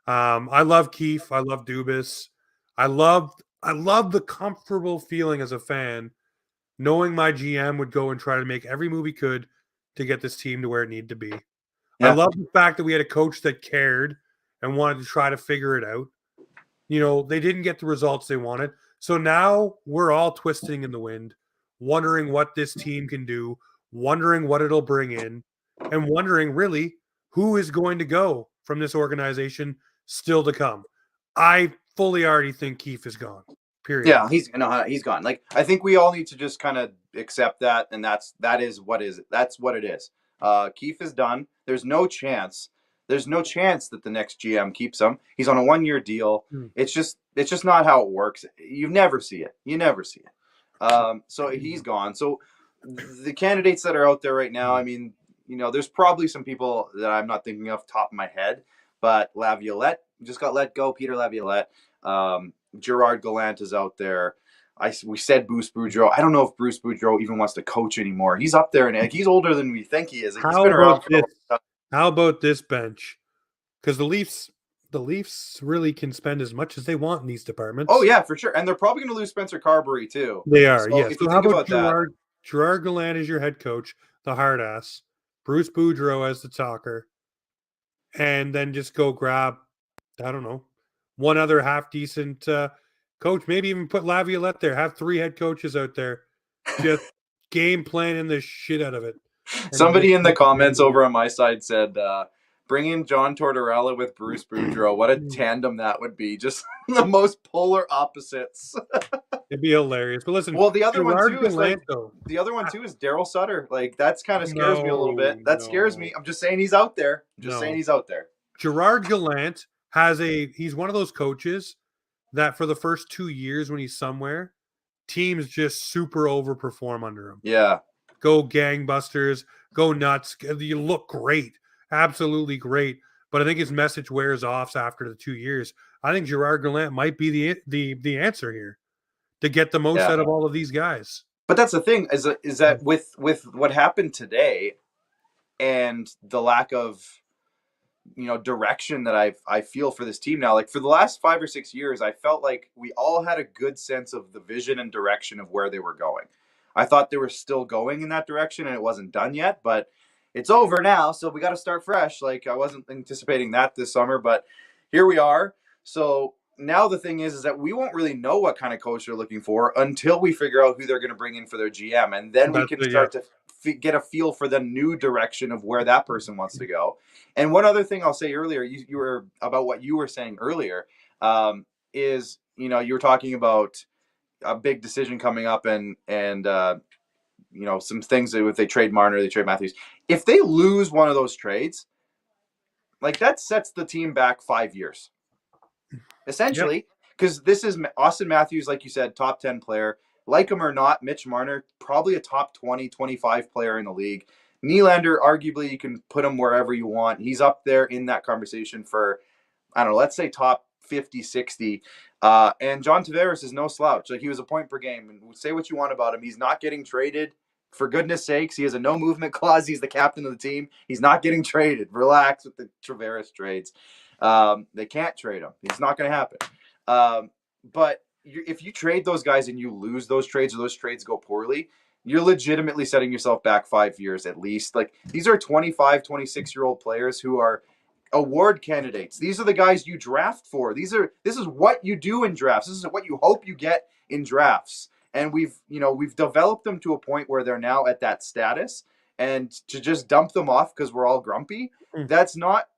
A: I love Keefe. I love Dubas. I love the comfortable feeling as a fan knowing my GM would go and try to make every move he could to get this team to where it needed to be. Yeah. I love the fact that we had a coach that cared and wanted to try to figure it out. They didn't get the results they wanted. So now we're all twisting in the wind, wondering what this team can do, wondering what it'll bring in, and wondering really who is going to go from this organization still to come. I fully already think Keefe is gone. Period.
B: Yeah, he's gone. Like, I think we all need to just kind of accept that, and that's what it is. Keefe is done. There's no chance that the next GM keeps him. He's on a 1-year deal. It's just not how it works. You never see it. So he's gone. So the candidates that are out there right now, I mean, there's probably some people that I'm not thinking of top of my head, but Laviolette just got let go. Peter Laviolette. Gerard Gallant is out there. We said Bruce Boudreau. I don't know if Bruce Boudreau even wants to coach anymore. He's up there, and he's older than we think he is. He's been around for
A: how about this bench? Because the Leafs really can spend as much as they want in these departments.
B: Oh yeah, for sure. And they're probably going to lose Spencer Carberry too.
A: They are.
B: So
A: yes.
B: If you think about
A: Gerard Gallant is your head coach, the hard ass. Bruce Boudreau as the talker, and then just go grab, I don't know, one other half decent coach. Maybe even put Laviolette there. Have 3 head coaches out there, just game planning the shit out of it.
B: Somebody in the comments over on my side said, bring in John Tortorella with Bruce Boudreau. What a tandem that would be. Just the most polar opposites.
A: It'd be hilarious. But listen,
B: well, the other one too is Daryl Sutter. Like, that's kind of scares me a little bit. That scares me. I'm just saying he's out there.
A: Gerard Gallant he's one of those coaches that for the first 2 years when he's somewhere, teams just super overperform under him.
B: Yeah.
A: Go gangbusters, go nuts. You look great. Absolutely great. but I think his message wears off after the 2 years. I think Gerard Gallant might be the answer here to get the most out of all of these guys.
B: But that's the thing is that with what happened today and the lack of direction that I feel for this team now, like for the last 5 or 6 years, I felt like we all had a good sense of the vision and direction of where they were going. I thought they were still going in that direction and it wasn't done yet, but it's over now. So we got to start fresh. Like I wasn't anticipating that this summer, but here we are. So now the thing is that we won't really know what kind of coach they're looking for until we figure out who they're going to bring in for their GM. And then we can start to get a feel for the new direction of where that person wants to go. And one other thing I'll say earlier, you were about what you were saying earlier, is, you were talking about a big decision coming up and some things that if they trade Marner, they trade Matthews. If they lose one of those trades, like that sets the team back 5 years. Essentially, because this is Austin Matthews, like you said, top 10 player. Like him or not, Mitch Marner, probably a top 20, 25 player in the league. Nylander, arguably, you can put him wherever you want. He's up there in that conversation for, I don't know, let's say top 50, 60. And John Tavares is no slouch. Like, he was a point per game. And say what you want about him. He's not getting traded. For goodness sakes, he has a no movement clause. He's the captain of the team. He's not getting traded. Relax with the Tavares trades. They can't trade him. It's not going to happen. But if you trade those guys and you lose those trades or those trades go poorly, you're legitimately setting yourself back 5 years at least. Like, these are 25, 26-year-old players who are award candidates. These are the guys you draft for. This is what you do in drafts. This is what you hope you get in drafts. And we've developed them to a point where they're now at that status. And to just dump them off because we're all grumpy, that's not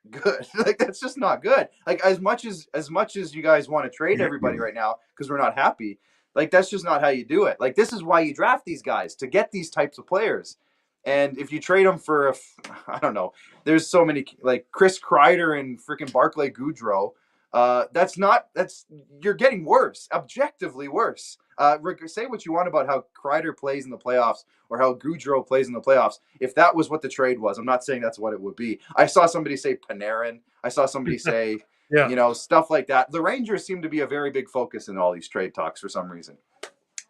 B: good. Like, that's just not good. Like, as much as you guys want to trade everybody right now because we're not happy, like, that's just not how you do it. Like, this is why you draft these guys, to get these types of players. And if you trade them for I don't know, there's so many, like Chris Kreider and freaking Barclay Goodrow. You're getting worse, objectively worse. Say what you want about how Kreider plays in the playoffs or how Goudreau plays in the playoffs. If that was what the trade was, I'm not saying that's what it would be. I saw somebody say Panarin. I saw somebody say, stuff like that. The Rangers seem to be a very big focus in all these trade talks for some reason.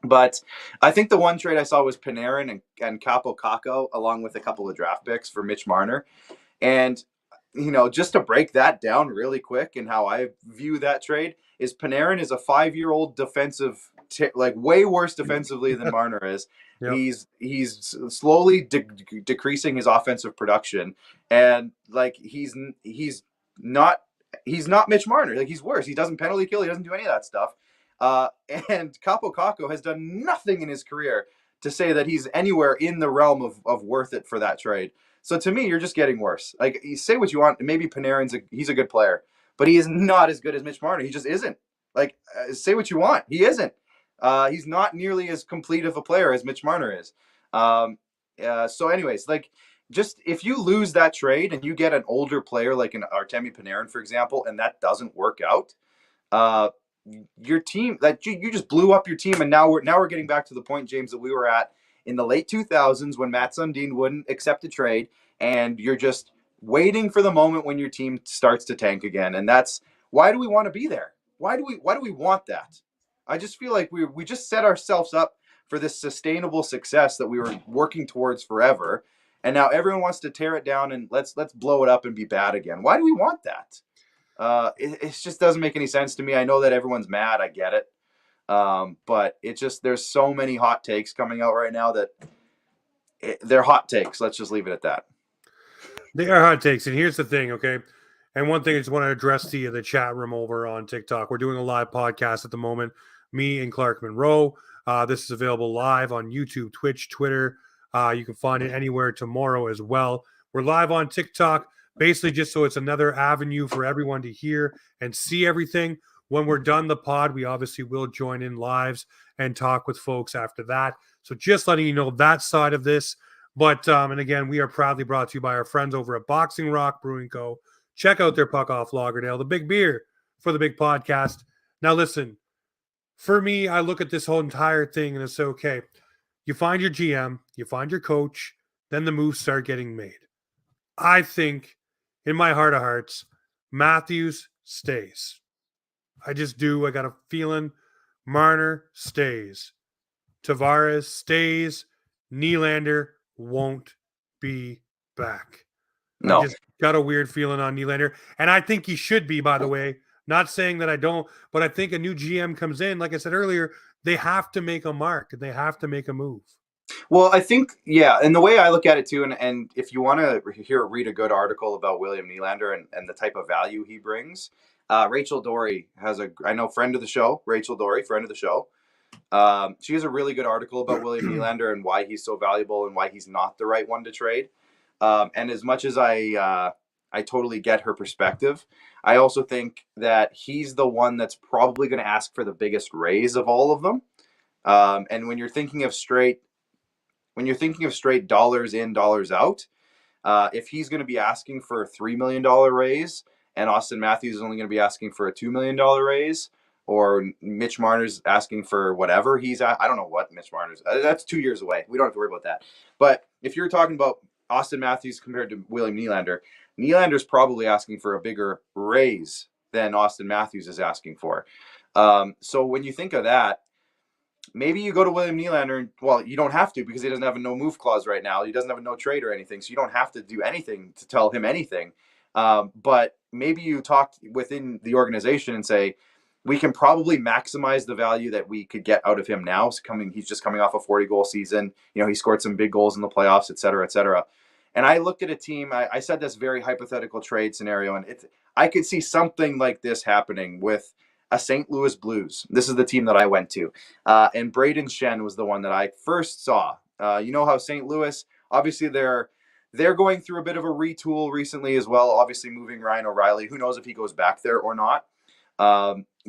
B: But I think the one trade I saw was Panarin and Capo Caco, along with a couple of draft picks for Mitch Marner. And, just to break that down really quick and how I view that trade is Panarin is a 5-year-old defensive, way worse defensively than Marner is. Yep. He's slowly decreasing his offensive production. And he's not Mitch Marner. Like, he's worse. He doesn't penalty kill. He doesn't do any of that stuff. And Capo Caco has done nothing in his career to say that he's anywhere in the realm of worth it for that trade. So to me, you're just getting worse. Like, you say what you want. Maybe Panarin's he's a good player, but he is not as good as Mitch Marner. He just isn't. Like, say what you want. He isn't. He's not nearly as complete of a player as Mitch Marner is. So anyways, just if you lose that trade and you get an older player like an Artemi Panarin, for example, and that doesn't work out, your team you just blew up your team. And now we're getting back to the point, James, that we were at in the late 2000s when Matt Sundin wouldn't accept a trade, and you're just waiting for the moment when your team starts to tank again. And that's why do we want to be there? Why do we want that? I just feel like we just set ourselves up for this sustainable success that we were working towards forever, and now everyone wants to tear it down and let's blow it up and be bad again. Why do we want that? It just doesn't make any sense to me. I know that everyone's mad. I get it. But there's so many hot takes coming out right now that they're hot takes. Let's just leave it at that.
A: They are hot takes. And here's the thing, okay? And one thing I just want to address to the chat room over on TikTok. We're doing a live podcast at the moment, me and Clark Monroe. This is available live on YouTube, Twitch, Twitter. You can find it anywhere tomorrow as well. We're live on TikTok, basically just so it's another avenue for everyone to hear and see everything. When we're done the pod, we obviously will join in lives and talk with folks after that. So just letting you know that side of this. But, and again, we are proudly brought to you by our friends over at Boxing Rock Brewing Co. Check out their Puck Off Lagerdale, the big beer for the big podcast. Now, listen, for me, I look at this whole entire thing and it's okay. You find your GM, you find your coach, then the moves start getting made. I think in my heart of hearts, Matthews stays. I just do. I got a feeling Marner stays. Tavares stays. Nylander won't be back. I
B: No.
A: just got a weird feeling on Nylander. And I think he should be, by the way. Not saying that I don't, but I think a new GM comes in. Like I said earlier, they have to make a mark. They have to make a move.
B: Well, I think, yeah, and the way I look at it too, and if you want to read a good article about William Nylander and the type of value he brings, Rachel Dory has I know, friend of the show, Rachel Dory, friend of the show. She has a really good article about William Nylander and why he's so valuable and why he's not the right one to trade. And as much as I totally get her perspective, I also think that he's the one that's probably going to ask for the biggest raise of all of them. And when you're thinking of straight dollars in, dollars out, if he's going to be asking for a $3 million raise and Austin Matthews is only going to be asking for a $2 million raise, or Mitch Marner's asking for whatever he's at, I don't know what Mitch Marner's, that's 2 years away. We don't have to worry about that. But if you're talking about Austin Matthews compared to William Nylander, Nylander's probably asking for a bigger raise than Austin Matthews is asking for. So when you think of that, maybe you go to William Nylander. Well, you don't have to, because he doesn't have a no move clause right now. He doesn't have a no trade or anything, so you don't have to do anything to tell him anything. But maybe you talk within the organization and say, we can probably maximize the value that we could get out of him now. He's just coming off a 40-goal season. You know, he scored some big goals in the playoffs, et cetera, et cetera. And I looked at a team. I said this very hypothetical trade scenario, and I could see something like this happening with a St. Louis Blues. This is the team that I went to. And Braden Shen was the one that I first saw. You know how St. Louis, obviously they're going through a bit of a retool recently as well, obviously moving Ryan O'Reilly. Who knows if he goes back there or not.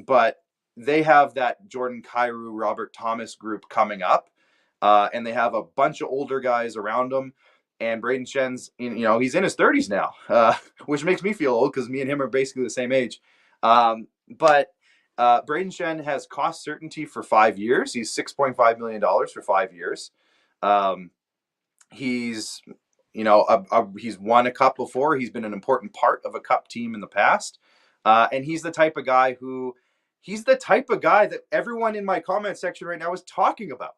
B: But they have that Jordan Kyrou, Robert Thomas group coming up. And they have a bunch of older guys around them. And Braden Shen's, he's in his 30s now, which makes me feel old because me and him are basically the same age. But Braden Shen has cost certainty for 5 years. He's $6.5 million for 5 years. He's won a cup before. He's been an important part of a cup team in the past. And he's the type of guy that everyone in my comment section right now is talking about.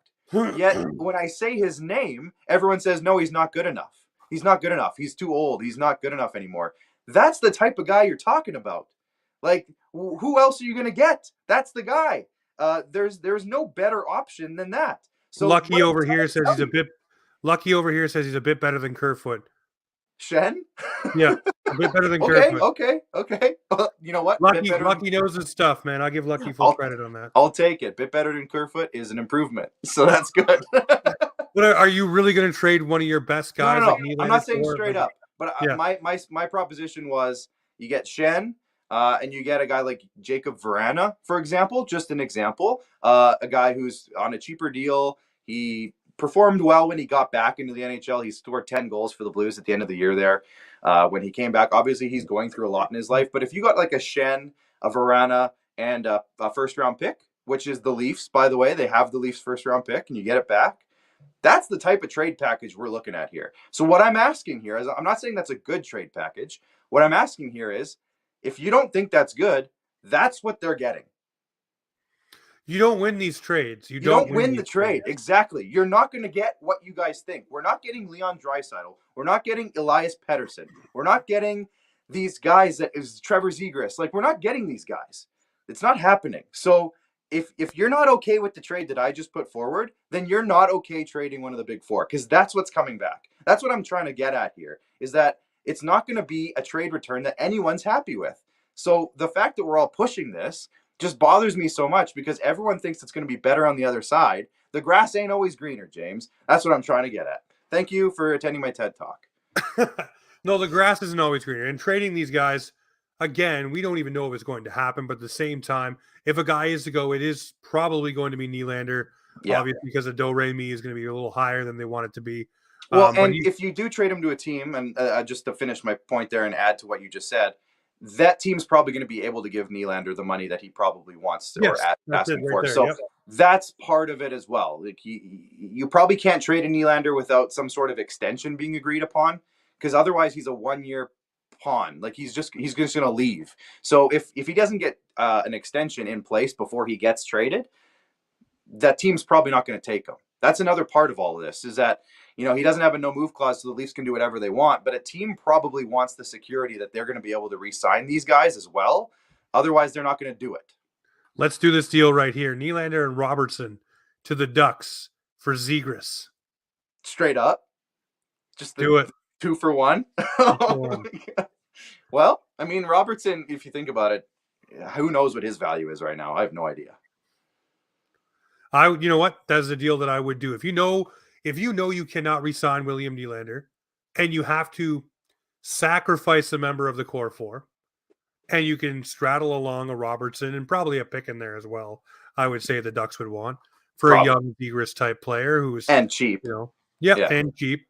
B: Yet when I say his name, everyone says, no, he's not good enough. He's not good enough. He's too old. He's not good enough anymore. That's the type of guy you're talking about. Like, who else are you going to get? That's the guy. There's no better option than that. So
A: Lucky over here says he's a bit better than Kerfoot.
B: Shen?
A: Yeah, a bit better than Kerfoot.
B: Okay. You know what?
A: Lucky knows his stuff, man. I'll give Lucky full credit on that.
B: I'll take it. Bit better than Kerfoot is an improvement. So that's good.
A: But are you really going to trade one of your best guys?
B: No. I'm not saying straight up. But yeah. My proposition was you get Shen, and you get a guy like Jacob Vrana, for example, just an example. A guy who's on a cheaper deal. He performed well when he got back into the NHL. He scored 10 goals for the Blues at the end of the year there. When he came back, obviously he's going through a lot in his life. But if you got like a Shen, a Vrana, and a first-round pick, which is the Leafs, by the way, they have the Leafs first-round pick, and you get it back, that's the type of trade package we're looking at here. So what I'm asking here is, I'm not saying that's a good trade package. What I'm asking here is, if you don't think that's good, that's what they're getting.
A: You don't win these trades. You
B: don't win the trade. Exactly. You're not going to get what you guys think. We're not getting Leon Draisaitl. We're not getting Elias Pettersson. We're not getting these guys that is Trevor Zegras. Like, we're not getting these guys. It's not happening. So if you're not okay with the trade that I just put forward, then you're not okay trading one of the big four, because that's what's coming back. That's what I'm trying to get at here, is that it's not going to be a trade return that anyone's happy with. So the fact that we're all pushing this just bothers me so much, because everyone thinks it's going to be better on the other side. The grass ain't always greener, James. That's what I'm trying to get at. Thank you for attending my TED Talk.
A: No, the grass isn't always greener. And trading these guys, again, we don't even know if it's going to happen. But at the same time, if a guy is to go, it is probably going to be Nylander. Yeah. Obviously, because the Do-Re-Mi is going to be a little higher than they want it to be.
B: Well, and if you do trade him to a team, and just to finish my point there and add to what you just said, that team's probably going to be able to give Nylander the money that he probably wants to, or asking for. There, so that's part of it as well. Like, you probably can't trade a Nylander without some sort of extension being agreed upon, because otherwise he's a 1 year, pawn. Like he's just going to leave. So if he doesn't get an extension in place before he gets traded, that team's probably not going to take him. That's another part of all of this is that, you know, he doesn't have a no move clause, so the Leafs can do whatever they want. But a team probably wants the security that they're going to be able to re-sign these guys as well. Otherwise, they're not going to do it.
A: Let's do this deal right here. Nylander and Robertson to the Ducks for Zegras.
B: Straight up. Just
A: do it.
B: 2 for 1. Well, I mean, Robertson, if you think about it, who knows what his value is right now? I have no idea.
A: You know what? That's a deal that I would do. If you know you cannot re-sign William Nylander and you have to sacrifice a member of the core four, and you can straddle along a Robertson and probably a pick in there as well, I would say the Ducks would want for a young Zegras type player who's
B: and cheap.
A: You know, yeah, and cheap.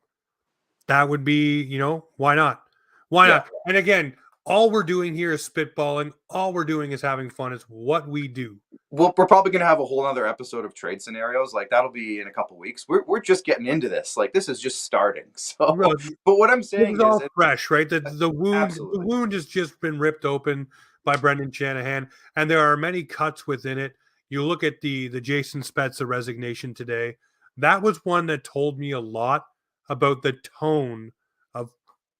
A: That would be, you know, why not? Why not? And again, all we're doing here is spitballing. All we're doing is having fun. It's what we do.
B: Well, we're probably going to have a whole other episode of trade scenarios. Like that'll be in a couple weeks. We're just getting into this. Like this is just starting. So, but what I'm saying is
A: all fresh, right? The wound has just been ripped open by Brendan Shanahan, and there are many cuts within it. You look at the Jason Spezza resignation today. That was one that told me a lot about the tone of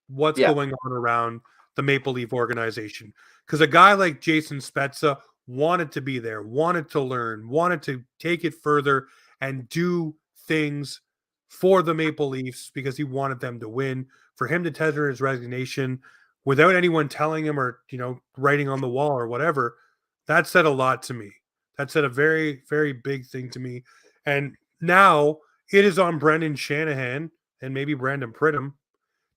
A: what's going on around the Maple Leaf organization. Because a guy like Jason Spezza wanted to be there, wanted to learn, wanted to take it further and do things for the Maple Leafs because he wanted them to win. For him to tender his resignation without anyone telling him or, you know, writing on the wall or whatever, that said a lot to me. That said a very, very big thing to me. And now it is on Brendan Shanahan and maybe Brandon Pridham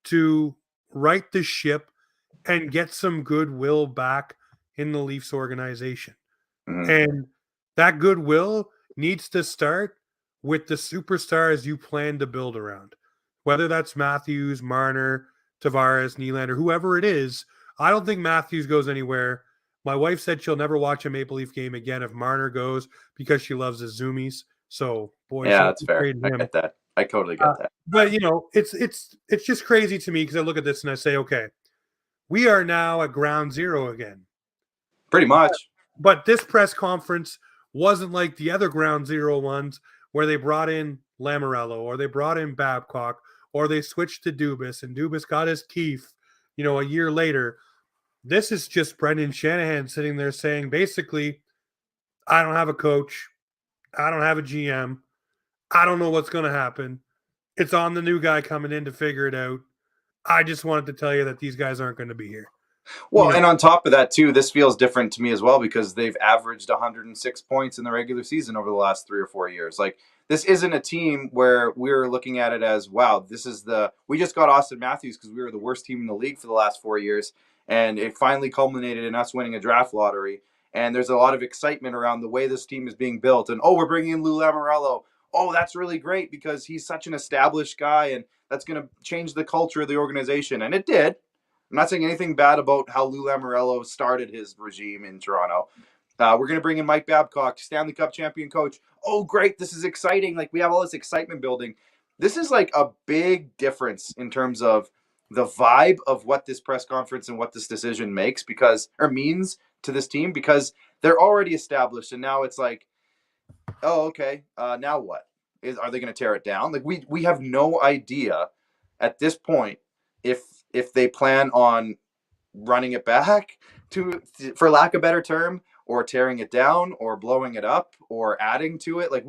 A: to right the ship and get some goodwill back in the Leafs organization. Mm-hmm. And that goodwill needs to start with the superstars you plan to build around. Whether that's Matthews, Marner, Tavares, Nylander, whoever it is. I don't think Matthews goes anywhere. My wife said she'll never watch a Maple Leaf game again if Marner goes because she loves his zoomies. So, boy,
B: yeah, that's fair. I get that. I totally get that.
A: But, you know, it's just crazy to me because I look at this and I say, okay, we are now at ground zero again.
B: Pretty much.
A: But this press conference wasn't like the other ground zero ones where they brought in Lamoriello or they brought in Babcock or they switched to Dubas and Dubas got his Keefe, you know, a year later. This is just Brendan Shanahan sitting there saying, basically, I don't have a coach. I don't have a GM. I don't know what's going to happen. It's on the new guy coming in to figure it out. I just wanted to tell you that these guys aren't going to be here.
B: Well, and on top of that, too, this feels different to me as well because they've averaged 106 points in the regular season over the last 3 or 4 years. Like, this isn't a team where we're looking at it as, wow, we just got Austin Matthews because we were the worst team in the league for the last 4 years. And it finally culminated in us winning a draft lottery. And there's a lot of excitement around the way this team is being built. And, we're bringing in Lou Lamoriello. Oh, that's really great because he's such an established guy and that's going to change the culture of the organization. And it did. I'm not saying anything bad about how Lou Lamoriello started his regime in Toronto. We're going to bring in Mike Babcock, Stanley Cup champion coach. Oh, great. This is exciting. Like, we have all this excitement building. This is like a big difference in terms of the vibe of what this press conference and what this decision means to this team because they're already established. And now it's like, oh, okay. Now what? Are they going to tear it down? Like, we have no idea at this point if they plan on running it back for lack of a better term, or tearing it down, or blowing it up, or adding to it. Like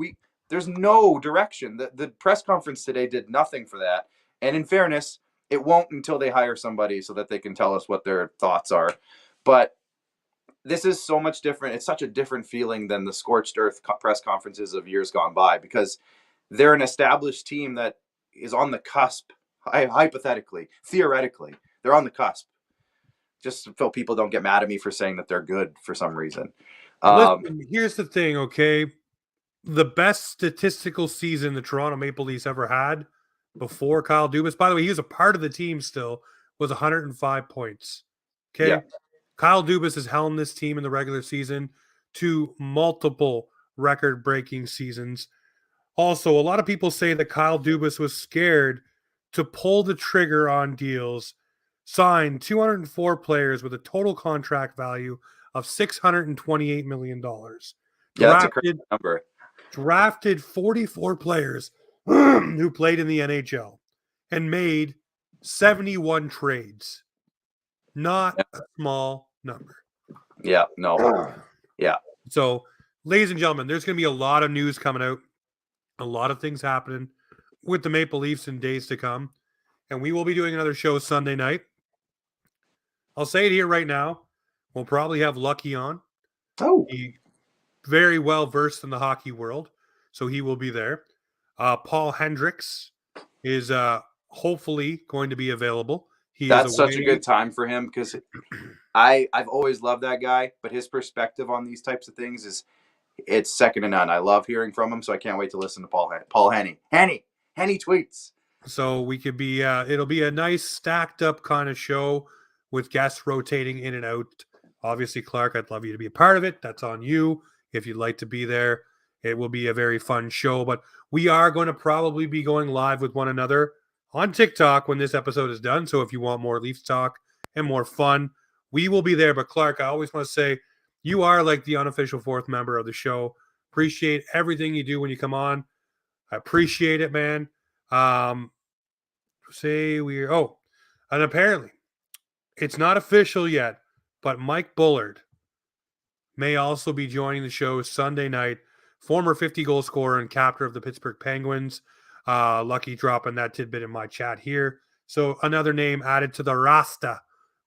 B: there's no direction. The press conference today did nothing for that. And in fairness, it won't until they hire somebody so that they can tell us what their thoughts are. But this is so much different. It's such a different feeling than the scorched earth press conferences of years gone by because they're an established team that is on the cusp. Hypothetically, theoretically, they're on the cusp. Just so people don't get mad at me for saying that they're good for some reason.
A: Listen, here's the thing, okay? The best statistical season the Toronto Maple Leafs ever had before Kyle Dubas, by the way, he was a part of the team still, was 105 points. Okay? Yeah. Kyle Dubas has helmed this team in the regular season to multiple record-breaking seasons. Also, a lot of people say that Kyle Dubas was scared to pull the trigger on deals signed 204 players with a total contract value of $628 million.
B: Yeah, that's a crazy number.
A: Drafted 44 players who played in the NHL and made 71 trades. Not a small number.
B: Yeah, no. Yeah.
A: So, ladies and gentlemen, there's going to be a lot of news coming out, a lot of things happening with the Maple Leafs in days to come. And we will be doing another show Sunday night. I'll say it here right now. We'll probably have Lucky on.
B: Oh.
A: He very well versed in the hockey world, so he will be there. Paul Hendricks is hopefully going to be available.
B: That's such a good time for him because I've always loved that guy, but his perspective on these types of things it's second to none. I love hearing from him, so I can't wait to listen to Paul Henny. Henny tweets.
A: So we could be it'll be a nice stacked up kind of show with guests rotating in and out. Obviously, Clark, I'd love you to be a part of it. That's on you. If you'd like to be there, it will be a very fun show. But we are going to probably be going live with one another on TikTok when this episode is done. So if you want more Leafs talk and more fun, we will be there. But Clark, I always want to say you are like the unofficial fourth member of the show. Appreciate everything you do when you come on. I appreciate it, man. And apparently it's not official yet, but Mike Bullard may also be joining the show Sunday night. Former 50-goal scorer and captain of the Pittsburgh Penguins. Lucky dropping that tidbit in my chat here. So another name added to the roster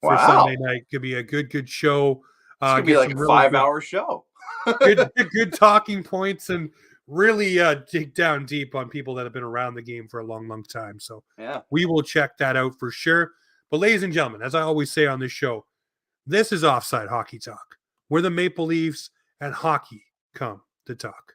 A: for Sunday night. Could be a good show.
B: It's going to be like a 5-hour show.
A: good talking points and really dig down deep on people that have been around the game for a long, long time. So
B: yeah,
A: we will check that out for sure. But ladies and gentlemen, as I always say on this show, this is Offside Hockey Talk, where the Maple Leafs and hockey come to talk.